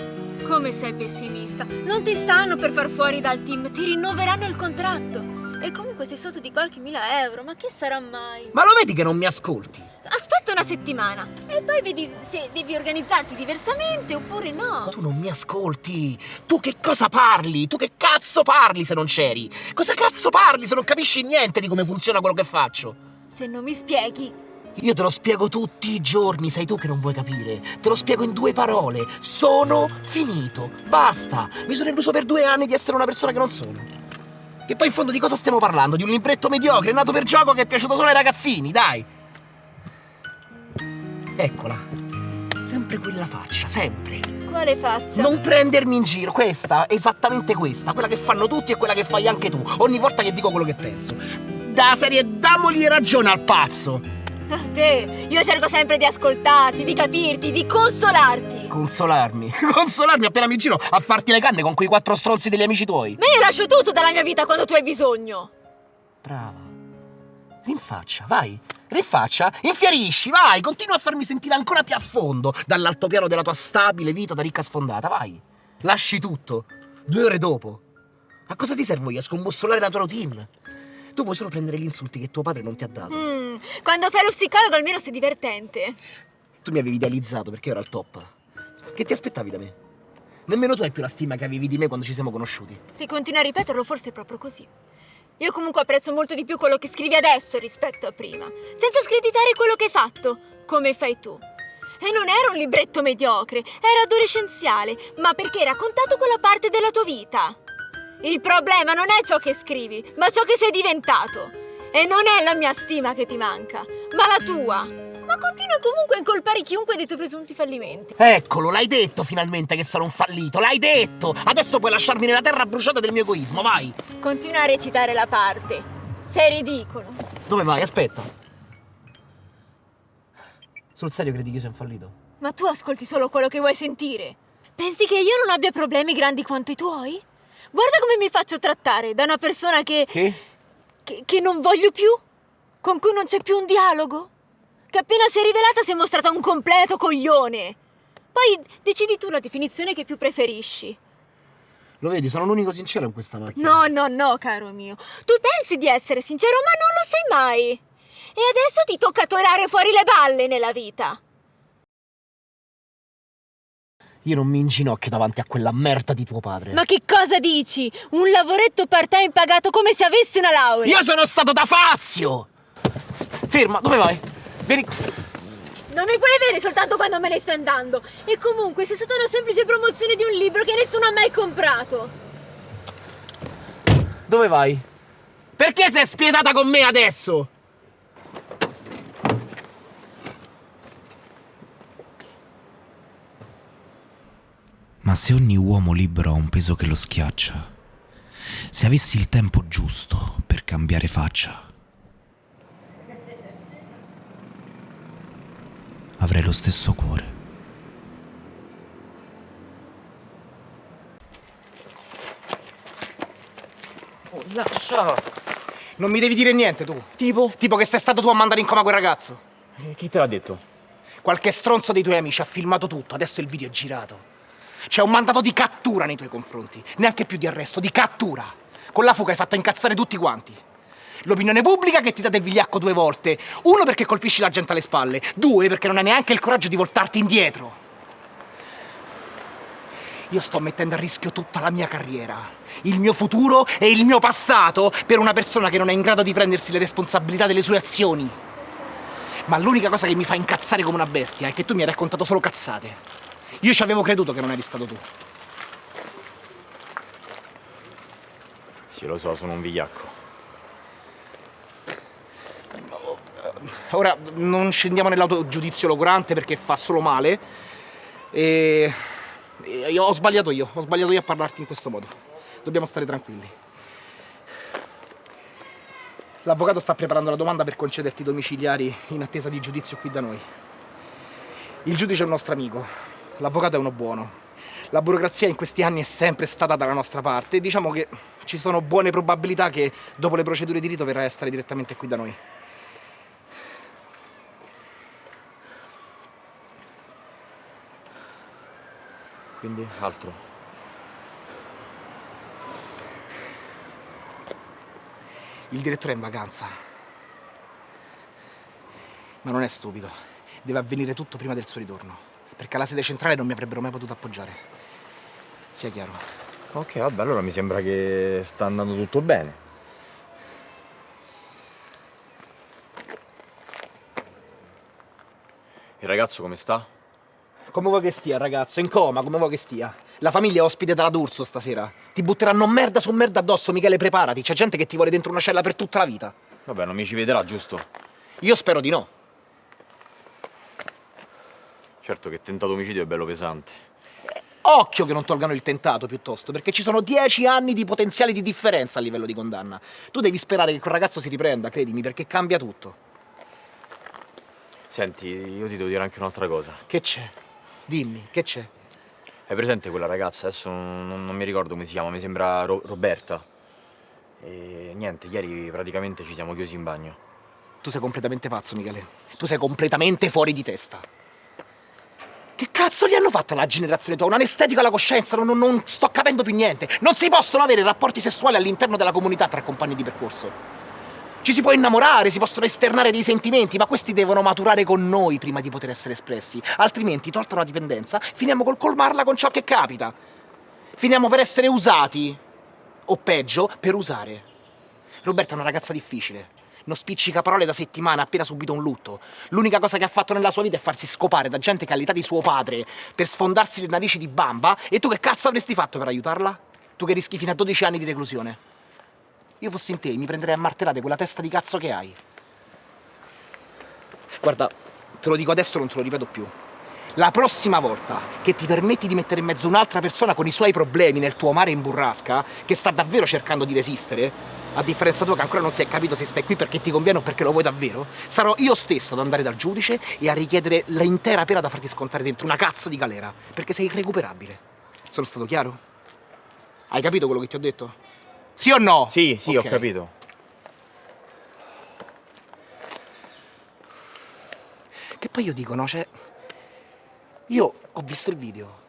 Come sei pessimista? Non ti stanno per far fuori dal team, ti rinnoveranno il contratto. E comunque sei sotto di qualche mila euro, ma che sarà mai? Ma lo vedi che non mi ascolti? Aspetta una settimana e poi vedi se devi organizzarti diversamente oppure no. Tu non mi ascolti. Tu che cosa parli? Tu che cazzo parli se non c'eri? Cosa cazzo parli se non capisci niente di come funziona quello che faccio? Se non mi spieghi. Io te lo spiego tutti i giorni, sei tu che non vuoi capire. Te lo spiego in 2 parole. Sono finito. Basta. Mi sono illuso per 2 anni di essere una persona che non sono. Che poi in fondo di cosa stiamo parlando? Di un libretto mediocre, nato per gioco, che è piaciuto solo ai ragazzini, dai. Eccola. Sempre quella faccia, sempre. Quale faccia? Non prendermi in giro, questa, esattamente questa. Quella che fanno tutti e quella che fai anche tu. Ogni volta che dico quello che penso. Da serie, damogli ragione al pazzo. Te, io cerco sempre di ascoltarti, di capirti, di consolarti. Consolarmi? Consolarmi appena mi giro a farti le canne con quei 4 stronzi degli amici tuoi. Ma io lascio tutto dalla mia vita quando tu hai bisogno. Brava. Rinfaccia, vai. Rinfaccia, infierisci, vai. Continua a farmi sentire ancora più a fondo dall'altopiano della tua stabile vita da ricca sfondata, vai. Lasci tutto. 2 ore dopo. A cosa ti servo io? A scombussolare la tua routine? Tu vuoi solo prendere gli insulti che tuo padre non ti ha dato. Quando fai lo psicologo almeno sei divertente. Tu mi avevi idealizzato perché ero al top. Che ti aspettavi da me? Nemmeno tu hai più la stima che avevi di me quando ci siamo conosciuti. Se continui a ripeterlo forse è proprio così. Io comunque apprezzo molto di più quello che scrivi adesso rispetto a prima, senza screditare quello che hai fatto, come fai tu. E non era un libretto mediocre, era adolescenziale, ma perché hai raccontato quella parte della tua vita. Il problema non è ciò che scrivi, ma ciò che sei diventato. E non è la mia stima che ti manca, ma la tua. Ma continua comunque a incolpare chiunque dei tuoi presunti fallimenti. Eccolo, l'hai detto finalmente che sono un fallito, l'hai detto! Adesso puoi lasciarmi nella terra bruciata del mio egoismo, vai! Continua a recitare la parte. Sei ridicolo. Dove vai? Aspetta. Sul serio credi che io sia un fallito? Ma tu ascolti solo quello che vuoi sentire. Pensi che io non abbia problemi grandi quanto i tuoi? Guarda come mi faccio trattare da una persona che non voglio più, con cui non c'è più un dialogo, che appena si è rivelata si è mostrata un completo coglione. Poi decidi tu la definizione che più preferisci. Lo vedi, sono l'unico sincero in questa macchina. No, caro mio. Tu pensi di essere sincero, ma non lo sei mai. E adesso ti tocca tirare fuori le balle nella vita. Io non mi inginocchio davanti a quella merda di tuo padre. Ma che cosa dici? Un lavoretto part-time pagato come se avessi una laurea. Io sono stato da Fazio! Ferma, dove vai? Vieni. Non mi puoi avere soltanto quando me ne sto andando. E comunque sei stata una semplice promozione di un libro che nessuno ha mai comprato. Dove vai? Perché sei spietata con me adesso? se ogni uomo libero ha un peso che lo schiaccia, se avessi il tempo giusto per cambiare faccia, avrei lo stesso cuore. Oh, lascia! Non mi devi dire niente, tu. Tipo? Tipo che sei stato tu a mandare in coma quel ragazzo. Chi te l'ha detto? Qualche stronzo dei tuoi amici ha filmato tutto, adesso il video è girato. C'è un mandato di cattura nei tuoi confronti, neanche più di arresto, di cattura. Con la fuga hai fatto incazzare tutti quanti. L'opinione pubblica che ti dà del vigliacco 2 volte. 1 perché colpisci la gente alle spalle, 2 perché non hai neanche il coraggio di voltarti indietro. Io sto mettendo a rischio tutta la mia carriera, il mio futuro e il mio passato per una persona che non è in grado di prendersi le responsabilità delle sue azioni. Ma l'unica cosa che mi fa incazzare come una bestia è che tu mi hai raccontato solo cazzate. Io ci avevo creduto che non eri stato tu. Sì, lo so, sono un vigliacco. Ora non scendiamo nell'autogiudizio logorante perché fa solo male. E io ho sbagliato io a parlarti in questo modo. Dobbiamo stare tranquilli. L'avvocato sta preparando la domanda per concederti i domiciliari in attesa di giudizio qui da noi. Il giudice è un nostro amico, l'avvocato è uno buono. La burocrazia in questi anni è sempre stata dalla nostra parte e diciamo che ci sono buone probabilità che dopo le procedure di rito verrai a stare direttamente qui da noi. Quindi altro. Il direttore è in vacanza. Ma non è stupido. Deve avvenire tutto prima del suo ritorno. Perché alla sede centrale non mi avrebbero mai potuto appoggiare. Sia chiaro. Ok, vabbè, allora mi sembra che sta andando tutto bene. Il ragazzo come sta? Come vuoi che stia, ragazzo? In coma, come vuoi che stia? La famiglia è ospite dalla D'Urso stasera. Ti butteranno merda su merda addosso, Michele, preparati. C'è gente che ti vuole dentro una cella per tutta la vita. Vabbè, non mi ci vedrà, giusto? Io spero di no. Certo che tentato omicidio è bello pesante. Occhio che non tolgano il tentato, piuttosto, perché ci sono 10 anni di potenziale di differenza a livello di condanna. Tu devi sperare che quel ragazzo si riprenda, credimi, perché cambia tutto. Senti, io ti devo dire anche un'altra cosa. Che c'è? Dimmi, che c'è? Hai presente quella ragazza? Adesso non mi ricordo come si chiama, mi sembra Roberta. E niente, ieri praticamente ci siamo chiusi in bagno. Tu sei completamente pazzo, Michele. Tu sei completamente fuori di testa. Che cazzo gli hanno fatto alla generazione tua? Un'anestetica alla coscienza? Non sto capendo più niente. Non si possono avere rapporti sessuali all'interno della comunità tra compagni di percorso. Ci si può innamorare, si possono esternare dei sentimenti, ma questi devono maturare con noi prima di poter essere espressi. Altrimenti, tolta una dipendenza, finiamo col colmarla con ciò che capita. Finiamo per essere usati. O peggio, per usare. Roberta è una ragazza difficile. Non spiccica parole da settimane, ha appena subito un lutto. L'unica cosa che ha fatto nella sua vita è farsi scopare da gente che ha l'età di suo padre per sfondarsi le narici di bamba. E tu che cazzo avresti fatto per aiutarla? Tu che rischi fino a 12 anni di reclusione. Io fossi in te, mi prenderei a martellate quella testa di cazzo che hai. Guarda, te lo dico adesso, non te lo ripeto più. La prossima volta che ti permetti di mettere in mezzo un'altra persona con i suoi problemi nel tuo mare in burrasca, che sta davvero cercando di resistere, a differenza tua che ancora non si è capito se stai qui perché ti conviene o perché lo vuoi davvero, sarò io stesso ad andare dal giudice e a richiedere l'intera pena da farti scontare dentro una cazzo di galera, perché sei irrecuperabile. Sono stato chiaro? Hai capito quello che ti ho detto? Sì o no? Sì, Okay. Ho capito. Che poi io dico, no, cioè... Io ho visto il video.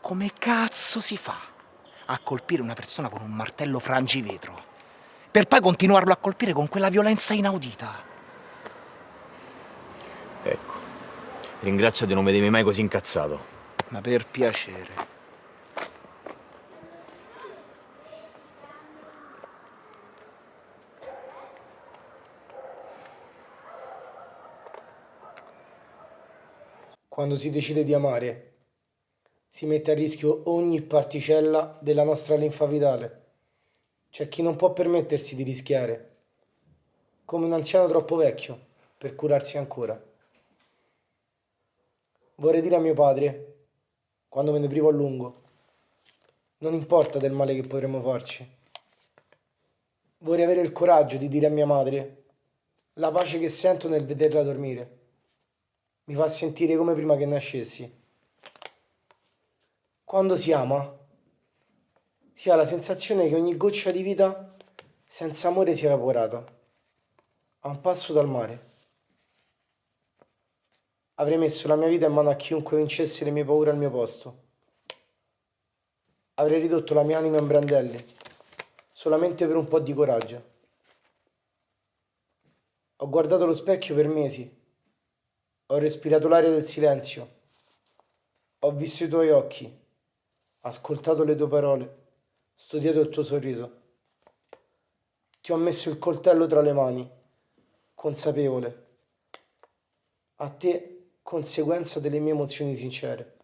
Come cazzo si fa a colpire una persona con un martello frangivetro? Per poi continuarlo a colpire con quella violenza inaudita? Ecco. Ringrazio di non vedermi mai così incazzato. Ma per piacere. Quando si decide di amare, si mette a rischio ogni particella della nostra linfa vitale. C'è chi non può permettersi di rischiare, come un anziano troppo vecchio per curarsi ancora. Vorrei dire a mio padre quando me ne privo a lungo. Non importa del male che potremmo farci. Vorrei avere il coraggio di dire a mia madre la pace che sento nel vederla dormire. Mi fa sentire come prima che nascessi. Quando si ama, si ha la sensazione che ogni goccia di vita senza amore sia evaporata, a un passo dal mare. Avrei messo la mia vita in mano a chiunque vincesse le mie paure al mio posto. Avrei ridotto la mia anima in brandelli, solamente per un po' di coraggio. Ho guardato lo specchio per mesi, ho respirato l'aria del silenzio, ho visto i tuoi occhi, ascoltato le tue parole, studiato il tuo sorriso. Ti ho messo il coltello tra le mani, consapevole. A te, conseguenza delle mie emozioni sincere.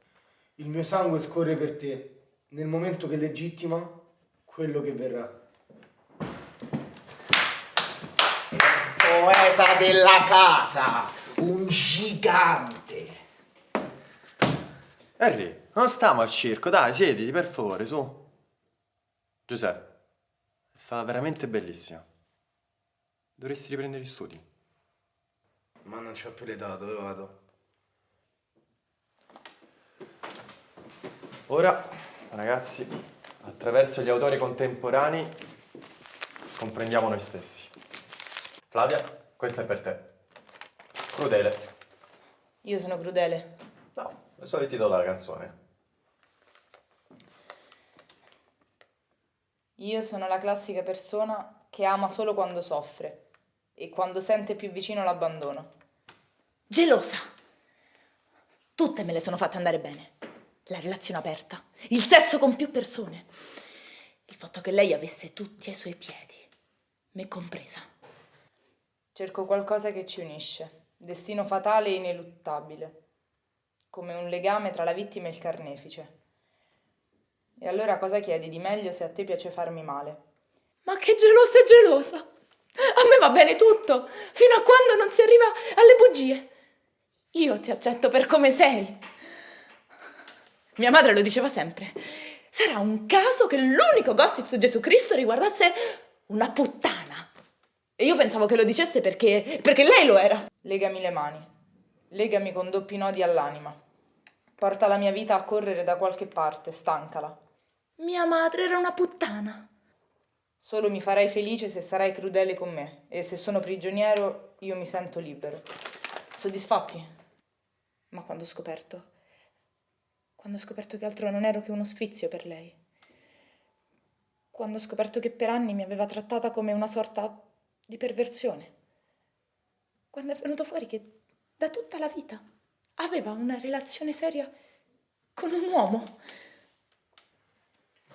Il mio sangue scorre per te, nel momento che legittima quello che verrà. Poeta della casa, un gigante. Harry, non stiamo al circo, dai, siediti per favore, su. Giuseppe, è stata veramente bellissima. Dovresti riprendere gli studi. Ma non c'ho più l'età, dove vado? Ora, ragazzi, attraverso gli autori contemporanei comprendiamo noi stessi. Flavia, questa è per te. Crudele. Io sono crudele. No, è solo il titolo della canzone. Io sono la classica persona che ama solo quando soffre e quando sente più vicino l'abbandono. Gelosa! Tutte me le sono fatte andare bene. La relazione aperta, il sesso con più persone, il fatto che lei avesse tutti ai suoi piedi, me compresa. Cerco qualcosa che ci unisce, destino fatale e ineluttabile, come un legame tra la vittima e il carnefice. E allora cosa chiedi di meglio se a te piace farmi male? Ma che gelosa è gelosa! A me va bene tutto, fino a quando non si arriva alle bugie. Io ti accetto per come sei. Mia madre lo diceva sempre. Sarà un caso che l'unico gossip su Gesù Cristo riguardasse una puttana. E io pensavo che lo dicesse perché lei lo era. Legami le mani. Legami con doppi nodi all'anima. Porta la mia vita a correre da qualche parte, stancala. Mia madre era una puttana. Solo mi farai felice se sarai crudele con me. E se sono prigioniero, io mi sento libero. Soddisfatti? Ma quando ho scoperto che altro non ero che uno sfizio per lei. Quando ho scoperto che per anni mi aveva trattata come una sorta di perversione. Quando è venuto fuori che da tutta la vita aveva una relazione seria con un uomo.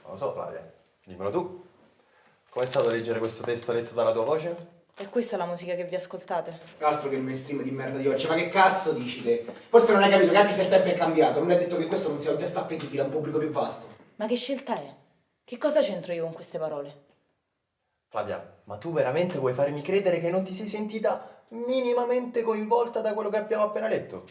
Non lo so, Flavia, dimmelo tu. Com'è stato leggere questo testo letto dalla tua voce? E questa è la musica che vi ascoltate? Altro che il mainstream di merda di oggi, ma che cazzo dici te? Forse non hai capito che anche se il tempo è cambiato, non è detto che questo non sia un testo appetibile a un pubblico più vasto. Ma che scelta è? Che cosa c'entro io con queste parole? Flavia, ma tu veramente vuoi farmi credere che non ti sei sentita minimamente coinvolta da quello che abbiamo appena letto?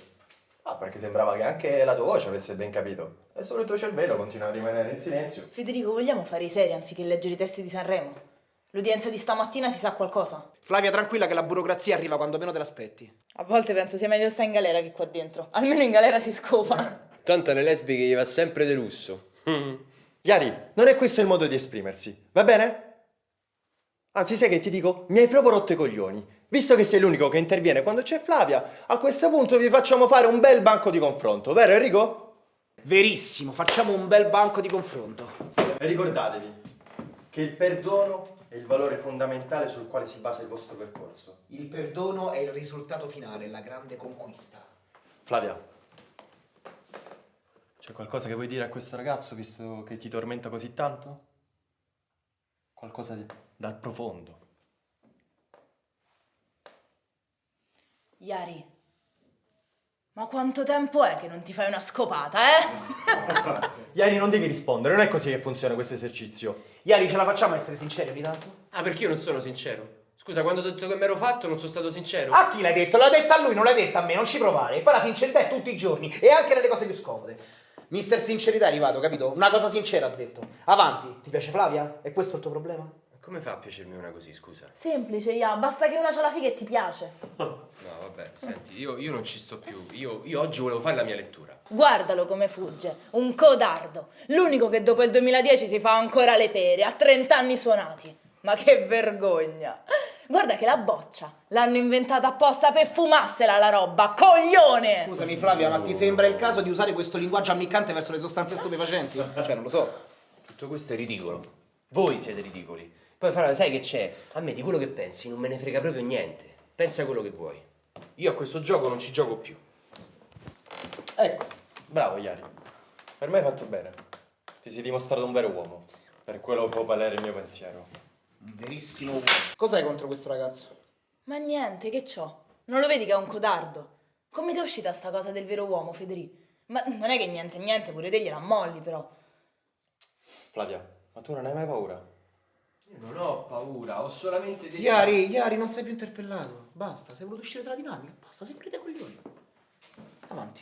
Ah, perché sembrava che anche la tua voce avesse ben capito. E solo il tuo cervello continua a rimanere in silenzio. Federico, vogliamo fare i seri anziché leggere i testi di Sanremo? L'udienza di stamattina si sa qualcosa? Flavia, tranquilla che la burocrazia arriva quando meno te l'aspetti. A volte penso sia meglio stare in galera che qua dentro. Almeno in galera si scopa. Tanto alle lesbiche gli va sempre de lusso. Yari, non è questo il modo di esprimersi, va bene? Anzi, sai che ti dico? Mi hai proprio rotto i coglioni. Visto che sei l'unico che interviene quando c'è Flavia, a questo punto vi facciamo fare un bel banco di confronto, vero Enrico? Verissimo, facciamo un bel banco di confronto. E ricordatevi che il perdono è il valore fondamentale sul quale si basa il vostro percorso. Il perdono è il risultato finale, la grande conquista. Flavia, c'è qualcosa che vuoi dire a questo ragazzo, visto che ti tormenta così tanto? Qualcosa dal profondo. Yari, ma quanto tempo è che non ti fai una scopata, eh? Yari, non devi rispondere, non è così che funziona questo esercizio. Ieri ce la facciamo a essere sinceri ogni tanto? Ah, perché io non sono sincero. Scusa, quando ho detto che mi ero fatto non sono stato sincero. A chi l'hai detto? L'ha detta a lui, non l'hai detta a me, non ci provare. Poi la sincerità è tutti i giorni e anche nelle cose più scomode. Mister Sincerità è arrivato, capito? Una cosa sincera ha detto. Avanti, ti piace Flavia? È questo il tuo problema? Come fa a piacermi una così, scusa? Semplice, ya, basta che una c'ha la figa e ti piace. No, vabbè, senti, io non ci sto più. Io oggi volevo fare la mia lettura. Guardalo come fugge, un codardo. L'unico che dopo il 2010 si fa ancora le pere, a 30 anni suonati. Ma che vergogna! Guarda che la boccia l'hanno inventata apposta per fumarsela la roba, coglione! Scusami Flavia, ma ti sembra il caso di usare questo linguaggio ammiccante verso le sostanze stupefacenti? Cioè, non lo so. Tutto questo è ridicolo. Voi siete ridicoli. Poi Flavia, sai che c'è? A me di quello che pensi non me ne frega proprio niente. Pensa a quello che vuoi. Io a questo gioco non ci gioco più. Ecco. Bravo, Iari. Per me hai fatto bene. Ti sei dimostrato un vero uomo. Per quello può valere il mio pensiero. Un verissimo uomo. Cos'hai contro questo ragazzo? Ma niente, che c'ho? Non lo vedi che è un codardo? Come ti è uscita sta cosa del vero uomo, Federico? Ma non è che niente, pure te gliela ammolli, però. Flavia, ma tu non hai mai paura? Io non ho paura, ho solamente detto... Iari, non sei più interpellato. Basta, sei voluto uscire dalla dinamica. Basta, sei fuori dai coglioni. Avanti.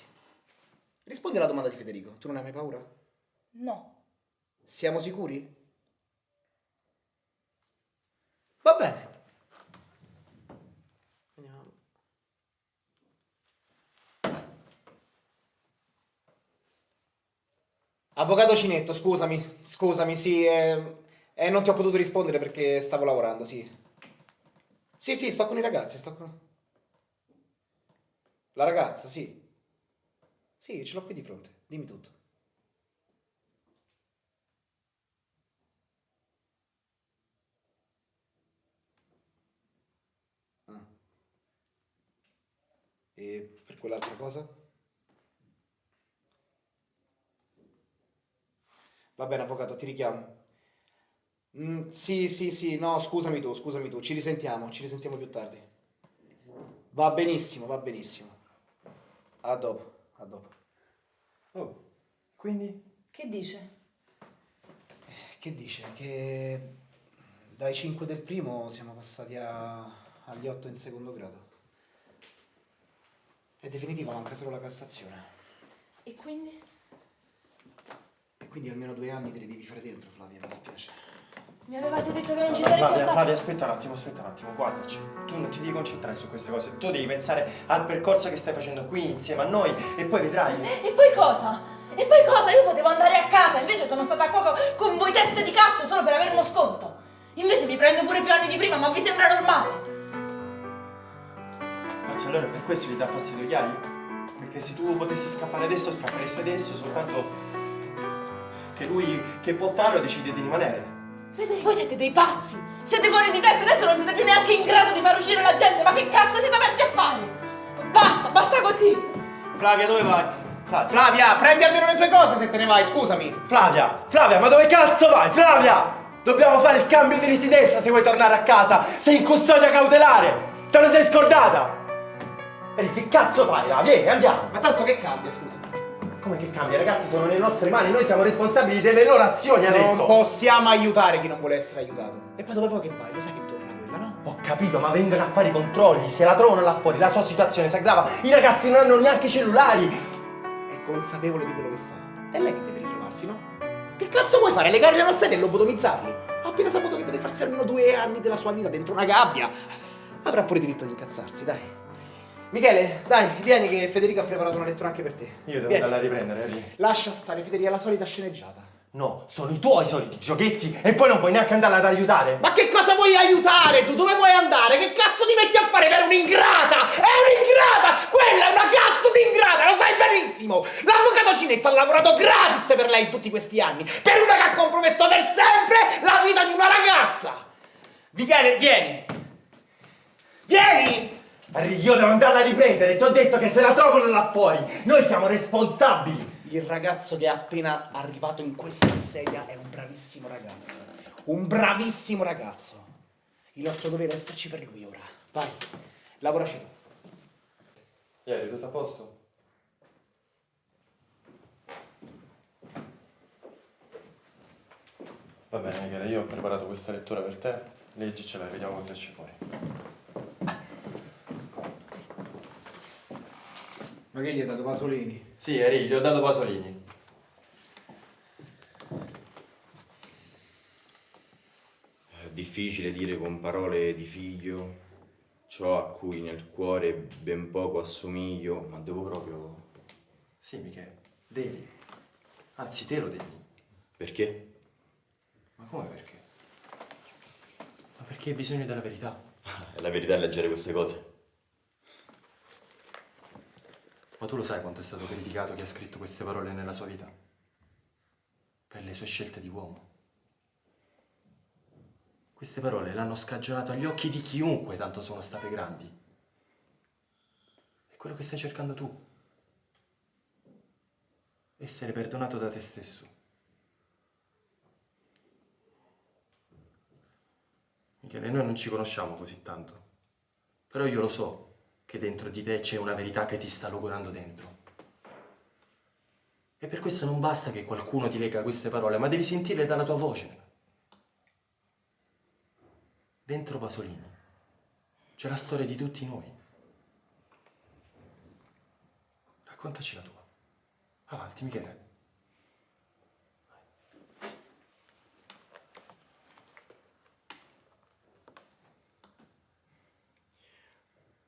Rispondi alla domanda di Federico. Tu non hai mai paura? No. Siamo sicuri? Va bene. Andiamo. Avvocato Cinetto, scusami, sì, non ti ho potuto rispondere perché stavo lavorando, sì. Sì, sto con i ragazzi, La ragazza, sì. Sì, ce l'ho qui di fronte, dimmi tutto. Ah. E per quell'altra cosa? Va bene, avvocato, ti richiamo. Sì, no, scusami tu, ci risentiamo più tardi. Va benissimo. A dopo. Oh, quindi? Che dice? Che dice? Che dai 5 del primo siamo passati agli 8 in secondo grado. È definitivo, manca solo la Cassazione. E quindi? E quindi almeno 2 anni te li devi fare dentro, Flavia, mi spiace. Mi avevate detto che non ci sarei più Flavia, aspetta un attimo, guardaci. Tu non ti devi concentrare su queste cose, tu devi pensare al percorso che stai facendo qui insieme a noi e poi vedrai. E poi cosa? Io potevo andare a casa, invece sono stata qua con voi teste di cazzo solo per avere uno sconto. Invece vi prendo pure più anni di prima, ma vi sembra normale? Anzi, allora è per questo gli dà fastidio Iari? Perché se tu potessi scappare adesso, scapperesti adesso, soltanto che lui che può farlo decide di rimanere. Federico, voi siete dei pazzi! Siete fuori di testa, adesso non siete più neanche in grado di far uscire la gente, ma che cazzo siete aperti a fare? Basta così! Flavia, dove vai? Flavia, prendi almeno le tue cose se te ne vai, scusami! Flavia, ma dove cazzo vai? Flavia! Dobbiamo fare il cambio di residenza se vuoi tornare a casa! Sei in custodia cautelare! Te lo sei scordata? E che cazzo fai là? Vieni, andiamo! Ma tanto che cambia, scusami? Come che cambia? Ragazzi, sono nelle nostre mani, noi siamo responsabili delle loro azioni adesso! Non possiamo aiutare chi non vuole essere aiutato. E poi dove vuoi che vai? Lo sai che torna quella, no? Ho capito, ma vengono a fare i controlli, se la trovano là fuori, la sua situazione si aggrava, i ragazzi non hanno neanche cellulari! È consapevole di quello che fa. È lei che deve ritrovarsi, no? Che cazzo vuoi fare? Legarli alla sedia e lobotomizzarli? Ha appena saputo che deve farsi almeno 2 anni della sua vita dentro una gabbia. Avrà pure diritto di incazzarsi, dai. Michele, dai, vieni che Federico ha preparato una lettura anche per te. Io devo andarla a riprendere, Harry. Lascia stare, Federico, è la solita sceneggiata. No, sono i tuoi soliti giochetti e poi non puoi neanche andarla ad aiutare. Ma che cosa vuoi aiutare tu? Dove vuoi andare? Che cazzo ti metti a fare per un'ingrata? È un'ingrata! Quella è una cazzo di ingrata, lo sai benissimo! L'avvocato Cinetto ha lavorato gratis per lei in tutti questi anni, per una che ha compromesso per sempre la vita di una ragazza! Michele, vieni! Vieni! Harry, io devo andarla a riprendere, ti ho detto che se la trovano là fuori, noi siamo responsabili! Il ragazzo che è appena arrivato in questa sedia è un bravissimo ragazzo. Un bravissimo ragazzo. Il nostro dovere è esserci per lui ora. Vai, lavoraci tu. Ieri, tutto a posto? Va bene, Michele, io ho preparato questa lettura per te. Leggicela e vediamo cosa esce fuori. Ma che gli hai dato Pasolini? Sì, Harry, gli ho dato Pasolini. difficile dire con parole di figlio ciò a cui nel cuore ben poco assomiglio, ma devo proprio... Sì, Michele, devi. Anzi, te lo devi. Perché? Ma come perché? Ma perché hai bisogno della verità. La verità è leggere queste cose. Ma tu lo sai quanto è stato criticato chi ha scritto queste parole nella sua vita? Per le sue scelte di uomo. Queste parole l'hanno scagionato agli occhi di chiunque, tanto sono state grandi. È quello che stai cercando tu. Essere perdonato da te stesso. Michele, noi non ci conosciamo così tanto. Però io lo so che dentro di te c'è una verità che ti sta logorando dentro. E per questo non basta che qualcuno ti lega queste parole, ma devi sentirle dalla tua voce. Dentro Pasolini c'è la storia di tutti noi. Raccontaci la tua. Avanti, Michele.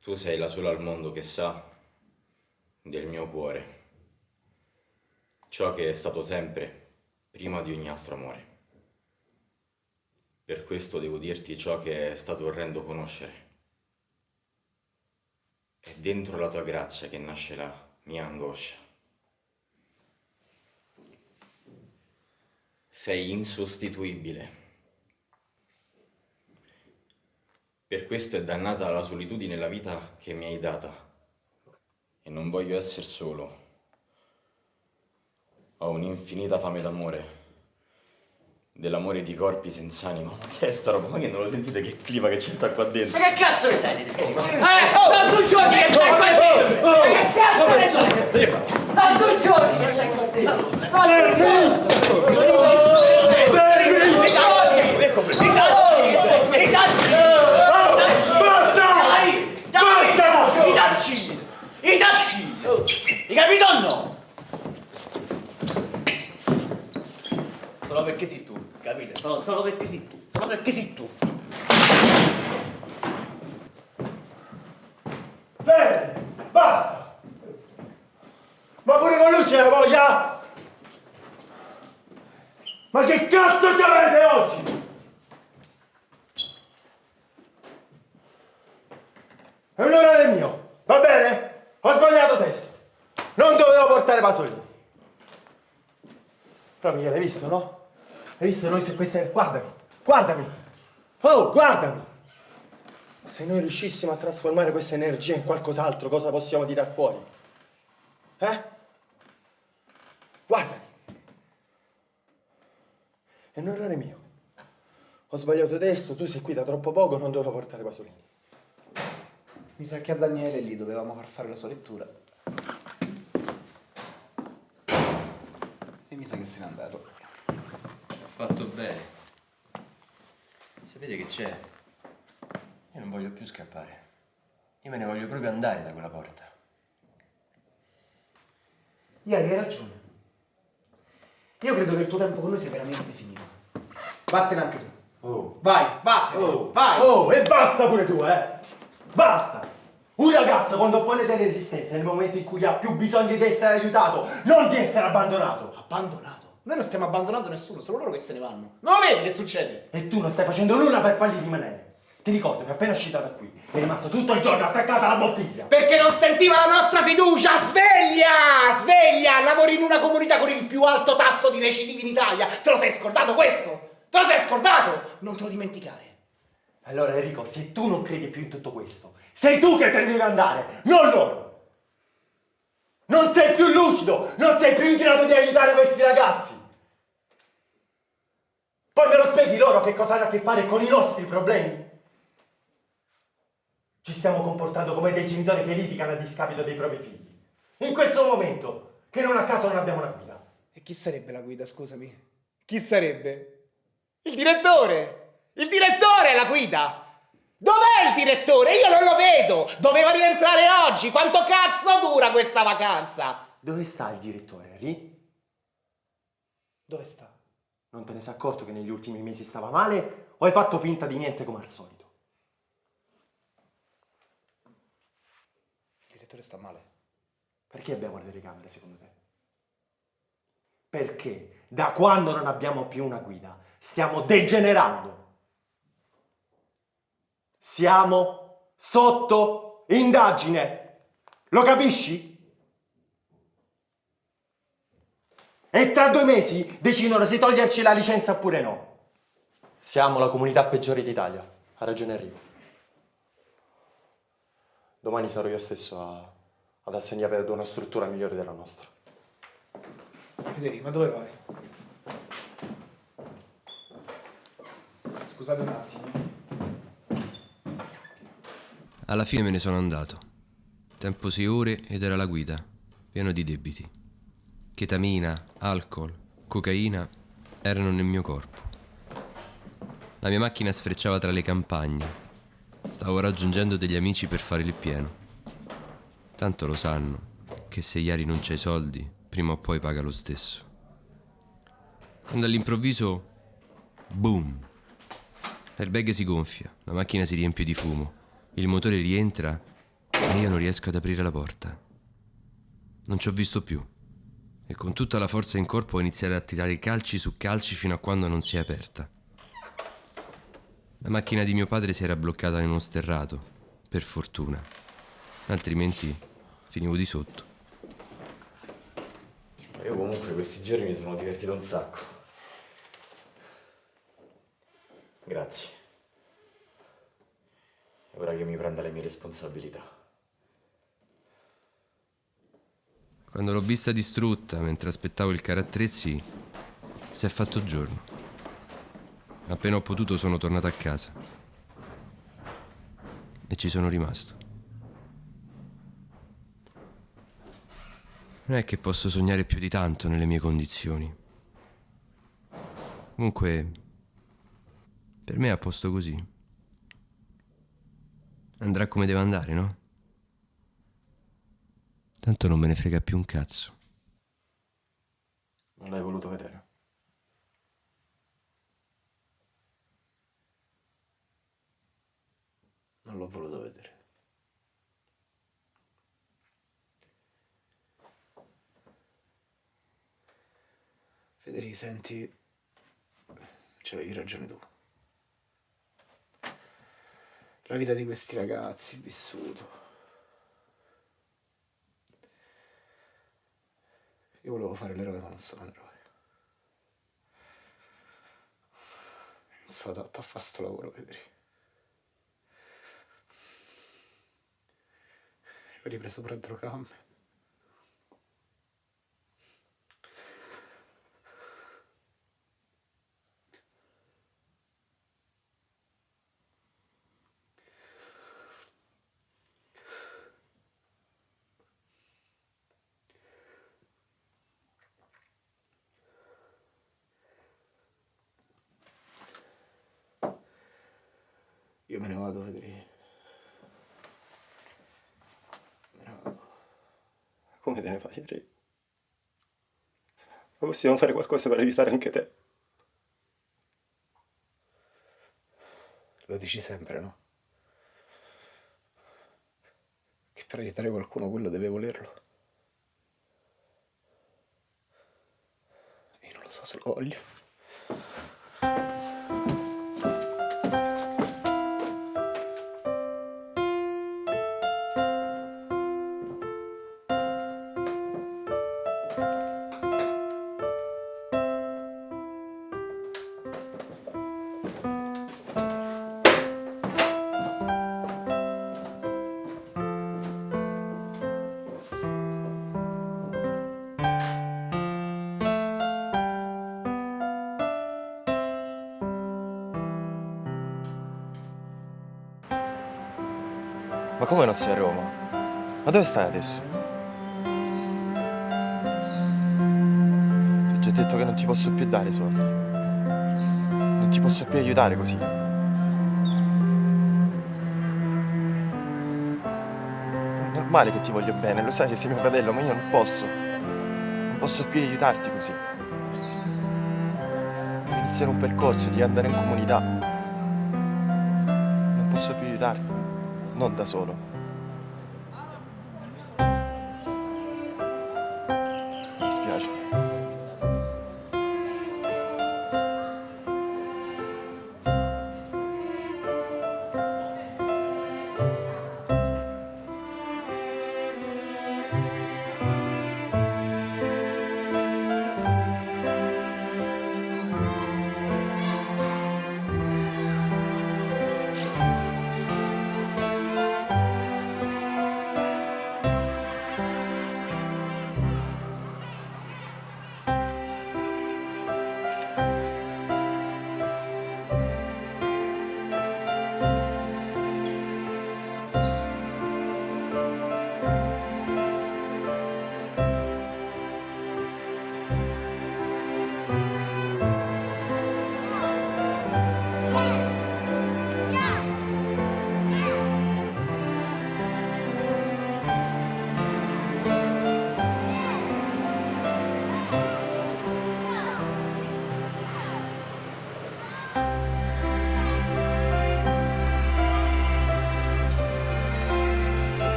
Tu sei la sola al mondo che sa del mio cuore, ciò che è stato sempre prima di ogni altro amore. Per questo devo dirti ciò che è stato orrendo conoscere. È dentro la tua grazia che nasce la mia angoscia. Sei insostituibile. Per questo è dannata la solitudine la vita che mi hai data. E non voglio essere solo. Ho un'infinita fame d'amore. Dell'amore di corpi senza anima. Ma che è sta roba? Ma che non lo sentite che clima che ci sta qua dentro? Ma che cazzo ne sai di te? Sono 2 giorni che stai qua dentro! Ma che cazzo ne sai? Sono 2 giorni che stai qua dentro! I tacci! Hai capito o no? Solo perché sei tu, capite? Solo perché sei tu. Solo perché sei tu. Bene, basta! Ma pure con lui c'è la voglia? Ma che cazzo ci avete oggi? È un orario mio, va bene? Ho sbagliato testo. Non dovevo portare Pasolini. Però Michele, hai visto, no? Hai visto noi se queste... Guardami, guardami. Oh, guardami. Se noi riuscissimo a trasformare questa energia in qualcos'altro, cosa possiamo tirar fuori? Guardami. È un errore mio. Ho sbagliato testo, tu sei qui da troppo poco, non dovevo portare Pasolini. Mi sa che a Daniele lì dovevamo far fare la sua lettura. E mi sa che se n'è andato. Ho fatto bene. Sapete che c'è? Io non voglio più scappare. Io me ne voglio proprio andare da quella porta. Ieri hai ragione. Io credo che il tuo tempo con noi sia veramente finito. Vattene anche tu. Oh. Vai, vattene. Oh. Vai. Oh, e basta pure tu, Basta! Un ragazzo quando pone delle resistenze nel momento in cui ha più bisogno di essere aiutato, non di essere abbandonato. Abbandonato? Noi non stiamo abbandonando nessuno, sono loro che se ne vanno. Non lo vedi che succede? E tu non stai facendo nulla per farli rimanere. Ti ricordo che appena uscita da qui è rimasto tutto il giorno attaccata alla bottiglia. Perché non sentiva la nostra fiducia! Sveglia! Sveglia! Lavori in una comunità con il più alto tasso di recidivi in Italia. Te lo sei scordato questo? Te lo sei scordato? Non te lo dimenticare. Allora Enrico, se tu non credi più in tutto questo, sei tu che te ne devi andare, non loro! Non sei più lucido, non sei più in grado di aiutare questi ragazzi! Poi me lo spieghi loro che cosa hanno a che fare con i nostri problemi? Ci stiamo comportando come dei genitori che litigano a discapito dei propri figli. In questo momento, che non a caso non abbiamo una guida. E chi sarebbe la guida, scusami? Chi sarebbe? Il direttore! Il direttore è la guida! Dov'è il direttore? Io non lo vedo! Doveva rientrare oggi! Quanto cazzo dura questa vacanza? Dove sta il direttore, Henry? Dove sta? Non te ne sei accorto che negli ultimi mesi stava male O hai fatto finta di niente come al solito? Il direttore sta male. Perché abbiamo le telecamere, secondo te? Perché da quando non abbiamo più una guida stiamo degenerando. Siamo sotto indagine. Lo capisci? E tra 2 mesi decidono se toglierci la licenza oppure no. Siamo la comunità peggiore d'Italia. Ha ragione Enrico. Domani sarò io stesso ad assegnare ad una struttura migliore della nostra. Federico, ma dove vai? Scusate un attimo. Alla fine me ne sono andato. Tempo 6 ore ed era la guida, pieno di debiti. Chetamina, alcol, cocaina erano nel mio corpo. La mia macchina sfrecciava tra le campagne. Stavo raggiungendo degli amici per fare il pieno. Tanto lo sanno che se ieri non c'hai soldi, prima o poi paga lo stesso. Quando all'improvviso, boom! L'airbag si gonfia, la macchina si riempie di fumo, il motore rientra e io non riesco ad aprire la porta. Non ci ho visto più e con tutta la forza in corpo ho iniziato a tirare calci su calci fino a quando non si è aperta. La macchina di mio padre si era bloccata in uno sterrato, per fortuna, altrimenti finivo di sotto. Io comunque questi giorni mi sono divertito un sacco. Grazie. È ora che mi prenda le mie responsabilità. Quando l'ho vista distrutta mentre aspettavo il carattrezzi, si è fatto giorno. Appena ho potuto sono tornato a casa. E ci sono rimasto. Non è che posso sognare più di tanto nelle mie condizioni. Comunque, per me è a posto così. Andrà come deve andare, no? Tanto non me ne frega più un cazzo. Non l'hai voluto vedere? Non l'ho voluto vedere. Federico, senti, c'avevi ragione tu. La vita di questi ragazzi, il vissuto. Io volevo fare l'eroe, ma non sono un eroe. Non sono adatto a fare sto lavoro, Federico. Ho ripreso per drogarmi. Io me ne vado, Federico. Me ne vado. Come te ne vai, Enrico? Ma possiamo fare qualcosa per aiutare anche te? Lo dici sempre, no? Che per aiutare qualcuno quello deve volerlo. Io non lo so se lo voglio. Ma come non sei a Roma? Ma dove stai adesso? Ti ho già detto che non ti posso più dare soldi. Non ti posso più aiutare così. È normale che ti voglio bene, lo sai che sei mio fratello, ma io non posso. Non posso più aiutarti così. Devi iniziare un percorso, devi andare in comunità. aiutarti, non da solo. Mi dispiace.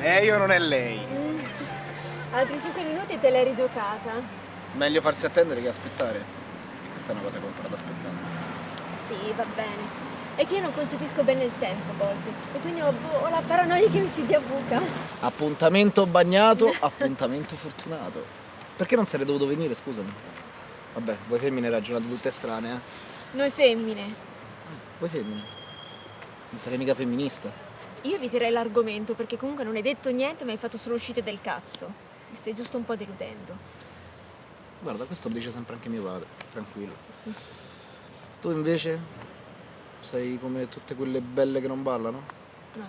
Lei o non è lei? Altri 5 minuti te l'hai rigiocata. Meglio farsi attendere che aspettare. E questa è una cosa che ho imparato ad aspettare. Sì, va bene. È che io non concepisco bene il tempo a volte. E quindi ho la paranoia che mi si dia buca. Appuntamento bagnato, appuntamento fortunato. Perché non sarei dovuto venire, scusami? Vabbè, voi femmine ragionate tutte strane, eh? Noi femmine. Voi femmine? Non sarei mica femminista. Io eviterei l'argomento perché comunque non hai detto niente, ma hai fatto solo uscite del cazzo. Mi stai giusto un po' deludendo. Guarda, questo lo dice sempre anche mio padre, tranquillo. Tu invece sei come tutte quelle belle che non ballano? No,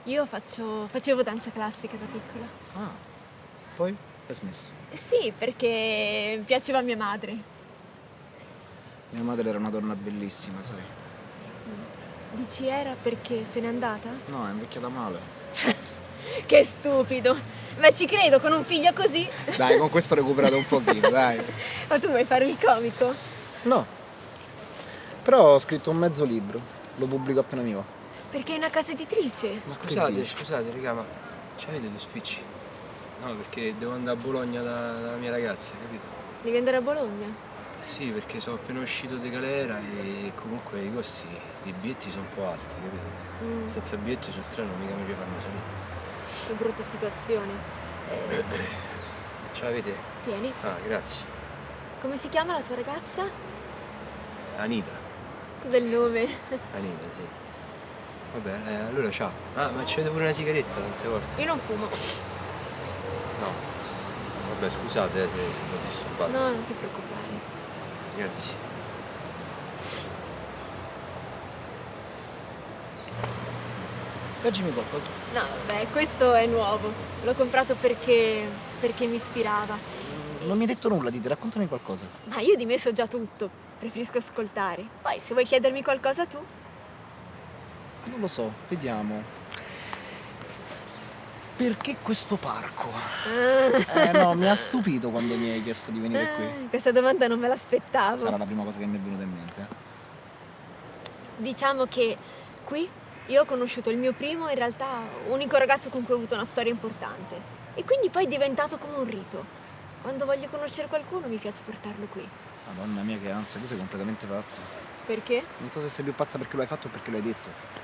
io facevo danza classica da piccola. Ah, poi hai smesso. Sì, perché piaceva a mia madre. Mia madre era una donna bellissima, sai? Dici era perché se n'è andata? No, è invecchiata male. Che stupido! Ma ci credo, con un figlio così. Dai, con questo ho recuperato un pochino, dai. Ma tu vuoi fare il comico? No. Però ho scritto un mezzo libro. Lo pubblico appena mi va. Perché è una casa editrice. Ma Scusate, raga, ma c'avete due spicci? No, perché devo andare a Bologna dalla mia ragazza, capito? Devi andare a Bologna? Sì, perché sono appena uscito di galera e comunque i costi dei biglietti sono un po' alti, capito? Senza biglietto sul treno mica mi ci fanno salire. Che brutta situazione. Ce l'avete? Tieni. Ah, grazie. Come si chiama la tua ragazza? Anita. Che bel nome. Anita, sì. Vabbè, allora ciao. Ah, ma ci avete pure una sigaretta tante volte? Io non fumo. No. Vabbè, scusate se ti ho disturbato. No, non ti preoccupare. Grazie. Leggimi qualcosa. No, vabbè, questo è nuovo. L'ho comprato perché mi ispirava. Non mi hai detto nulla di te, raccontami qualcosa. Ma io di me so già tutto. Preferisco ascoltare. Poi, se vuoi chiedermi qualcosa tu. Non lo so, vediamo. Perché questo parco? No, mi ha stupito quando mi hai chiesto di venire qui. Questa domanda non me l'aspettavo. Sarà la prima cosa che mi è venuta in mente. Diciamo che qui io ho conosciuto il mio primo, in realtà, unico ragazzo con cui ho avuto una storia importante. E quindi poi è diventato come un rito. Quando voglio conoscere qualcuno mi piace portarlo qui. Madonna mia, che ansia, tu sei completamente pazza. Perché? Non so se sei più pazza perché lo hai fatto o perché lo hai detto.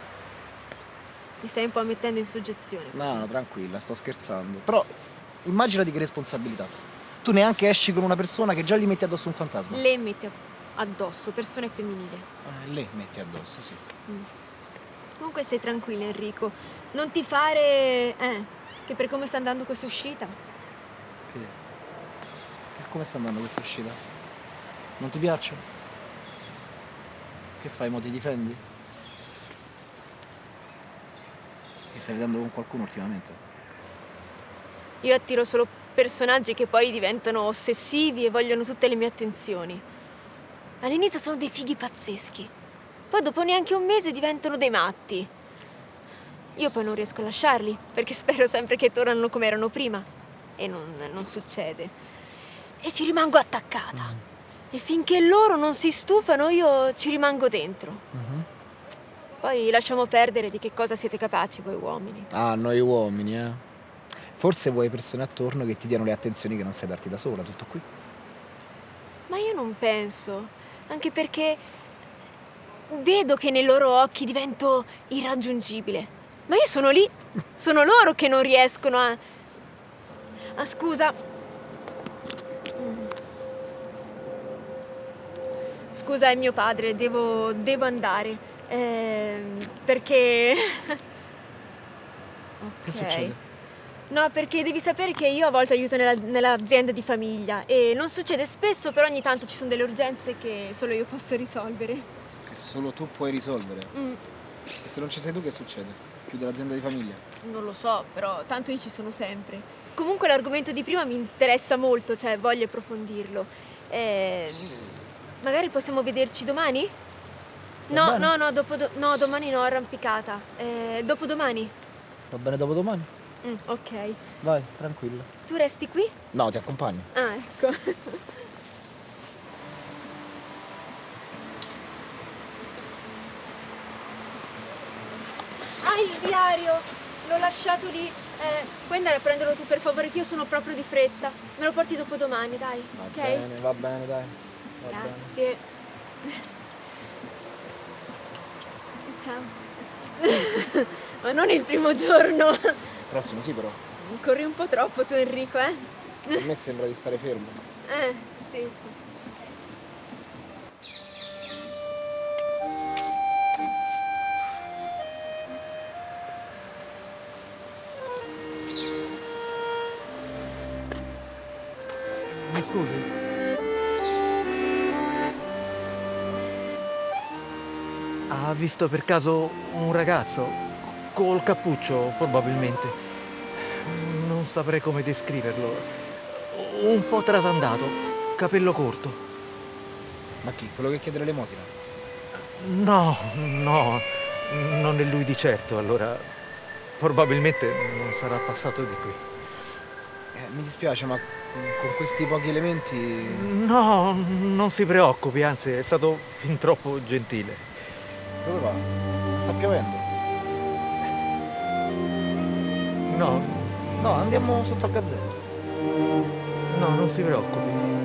Mi stai un po' mettendo in soggezione. Così. No, tranquilla, sto scherzando. Però immaginati che responsabilità. Tu neanche esci con una persona che già gli metti addosso un fantasma. Le mette addosso, persone femminili. Le metti addosso, sì. Comunque stai tranquillo, Enrico. Non ti fare... che per come sta andando questa uscita. Come sta andando questa uscita? Non ti piaccio? Che fai, mo ti difendi? Ti stai vedendo con qualcuno ultimamente? Io attiro solo personaggi che poi diventano ossessivi e vogliono tutte le mie attenzioni. All'inizio sono dei fighi pazzeschi, Poi dopo neanche un mese diventano dei matti. Io poi non riesco a lasciarli, perché spero sempre che tornano come erano prima. E non succede. E ci rimango attaccata. E finché loro non si stufano, io ci rimango dentro. Poi lasciamo perdere di che cosa siete capaci voi uomini. Ah, noi uomini, eh. Forse vuoi persone attorno che ti diano le attenzioni che non sai darti da sola, tutto qui. Ma io non penso, anche perché vedo che nei loro occhi divento irraggiungibile. Ma io sono lì, sono loro che non riescono a... Ah, scusa. Scusa, è mio padre, devo andare. Perché... Che succede? No, perché devi sapere che io a volte aiuto nell'azienda di famiglia e non succede spesso, però ogni tanto ci sono delle urgenze che solo io posso risolvere. Che solo tu puoi risolvere. E se non ci sei tu che succede? Chiude l'azienda di famiglia? Non lo so, però tanto io ci sono sempre. Comunque l'argomento di prima mi interessa molto, cioè voglio approfondirlo. Magari possiamo vederci domani? No, domani no, arrampicata. Dopodomani. Va bene dopodomani? Ok. Vai, tranquilla. Tu resti qui? No, ti accompagno. Ah, ecco. Ah, il diario! L'ho lasciato lì. Puoi andare a prenderlo tu per favore, che io sono proprio di fretta. Me lo porti dopodomani, dai. Va bene, dai. Va Grazie. Ciao. Ma non il primo giorno. Prossimo sì, però. Corri un po' troppo tu, Enrico, eh? A me sembra di stare fermo. Sì. Mi scusi? Ha visto per caso un ragazzo? Col cappuccio, probabilmente. Non saprei come descriverlo. Un po' trasandato, capello corto. Ma chi? Quello che chiede l'elemosina? No, non è lui di certo, allora probabilmente non sarà passato di qui. Mi dispiace, ma con questi pochi elementi... No, non si preoccupi, anzi è stato fin troppo gentile. Dove va? Sta piovendo? No, andiamo sotto al gazebo. No, non si preoccupi.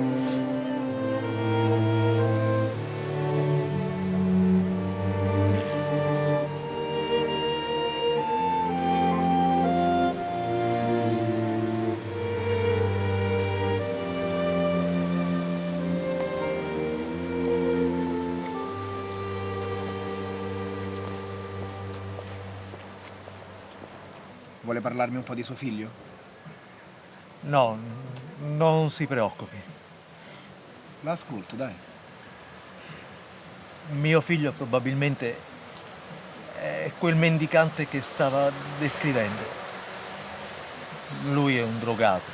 Vuole parlarmi un po' di suo figlio? No, non si preoccupi. La ascolto, dai. Mio figlio probabilmente è quel mendicante che stava descrivendo. Lui è un drogato,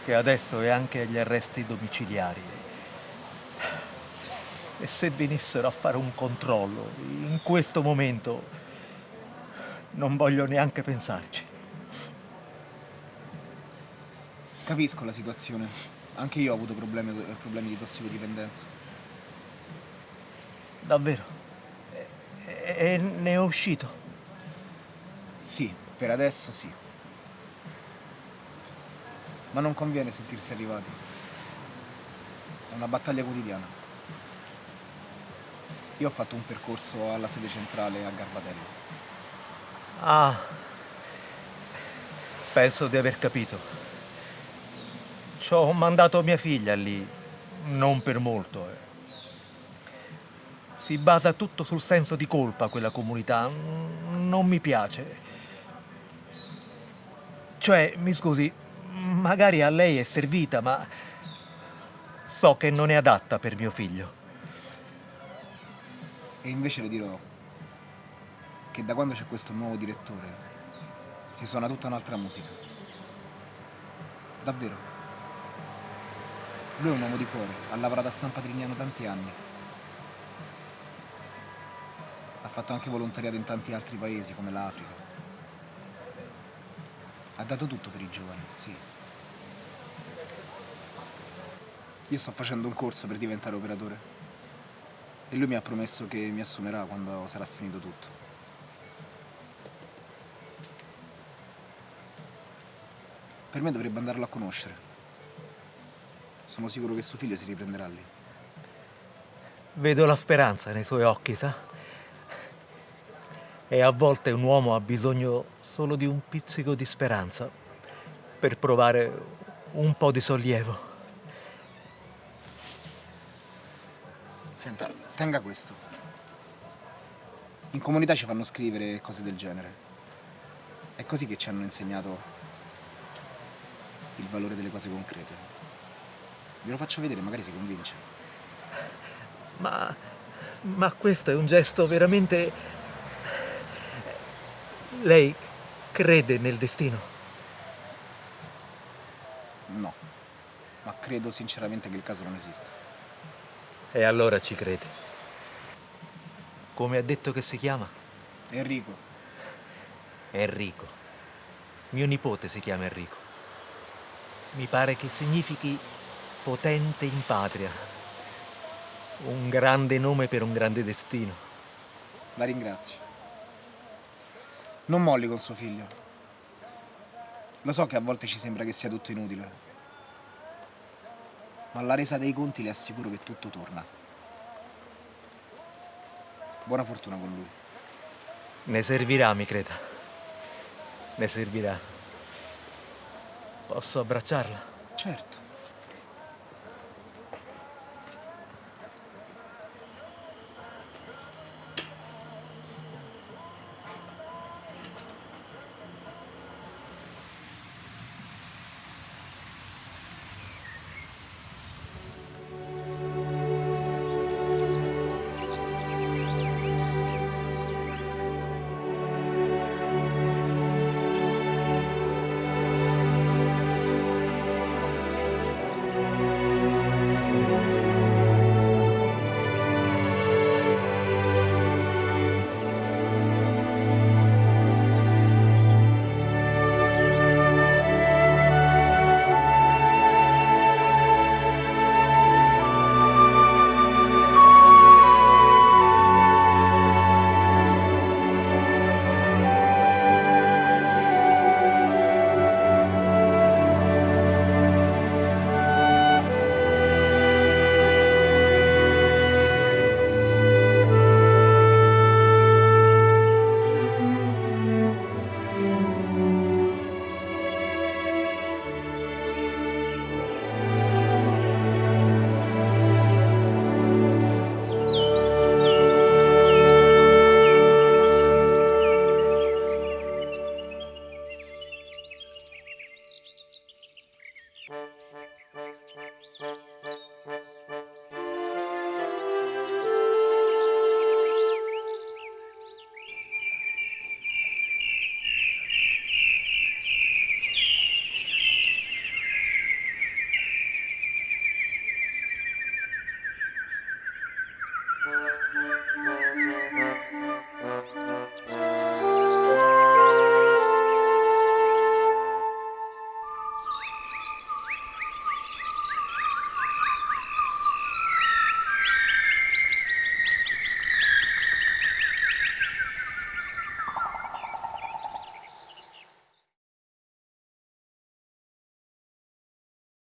che adesso è anche agli arresti domiciliari. E se venissero a fare un controllo, in questo momento, non voglio neanche pensarci. Capisco la situazione. Anche io ho avuto problemi di tossicodipendenza. Davvero? E ne è uscito? Sì, per adesso sì. Ma non conviene sentirsi arrivati. È una battaglia quotidiana. Io ho fatto un percorso alla sede centrale a Garbatella. Ah, penso di aver capito. Ci ho mandato mia figlia lì, non per molto. Si basa tutto sul senso di colpa quella comunità, non mi piace. Cioè, mi scusi, magari a lei è servita, ma so che non è adatta per mio figlio. E invece le dirò che da quando c'è questo nuovo direttore si suona tutta un'altra musica. Davvero. Lui è un uomo di cuore, ha lavorato a San Patrignano tanti anni. Ha fatto anche volontariato in tanti altri paesi, come l'Africa. Ha dato tutto per i giovani, sì. Io sto facendo un corso per diventare operatore. E lui mi ha promesso che mi assumerà quando sarà finito tutto. Per me dovrebbe andarlo a conoscere. Sono sicuro che suo figlio si riprenderà lì. Vedo la speranza nei suoi occhi, sa? E a volte un uomo ha bisogno solo di un pizzico di speranza per provare un po' di sollievo. Senta, tenga questo. In comunità ci fanno scrivere cose del genere. È così che ci hanno insegnato il valore delle cose concrete. Glielo faccio vedere, magari si convince. Ma questo è un gesto veramente... Lei crede nel destino? No, ma credo sinceramente che il caso non esista. E allora ci crede. Come ha detto che si chiama? Enrico. Enrico. Mio nipote si chiama Enrico. Mi pare che significhi potente in patria. Un grande nome per un grande destino. La ringrazio. Non molli con suo figlio. Lo so che a volte ci sembra che sia tutto inutile, ma alla resa dei conti le assicuro che tutto torna. Buona fortuna con lui. Ne servirà, mi creda. Ne servirà. Posso abbracciarla? Certo.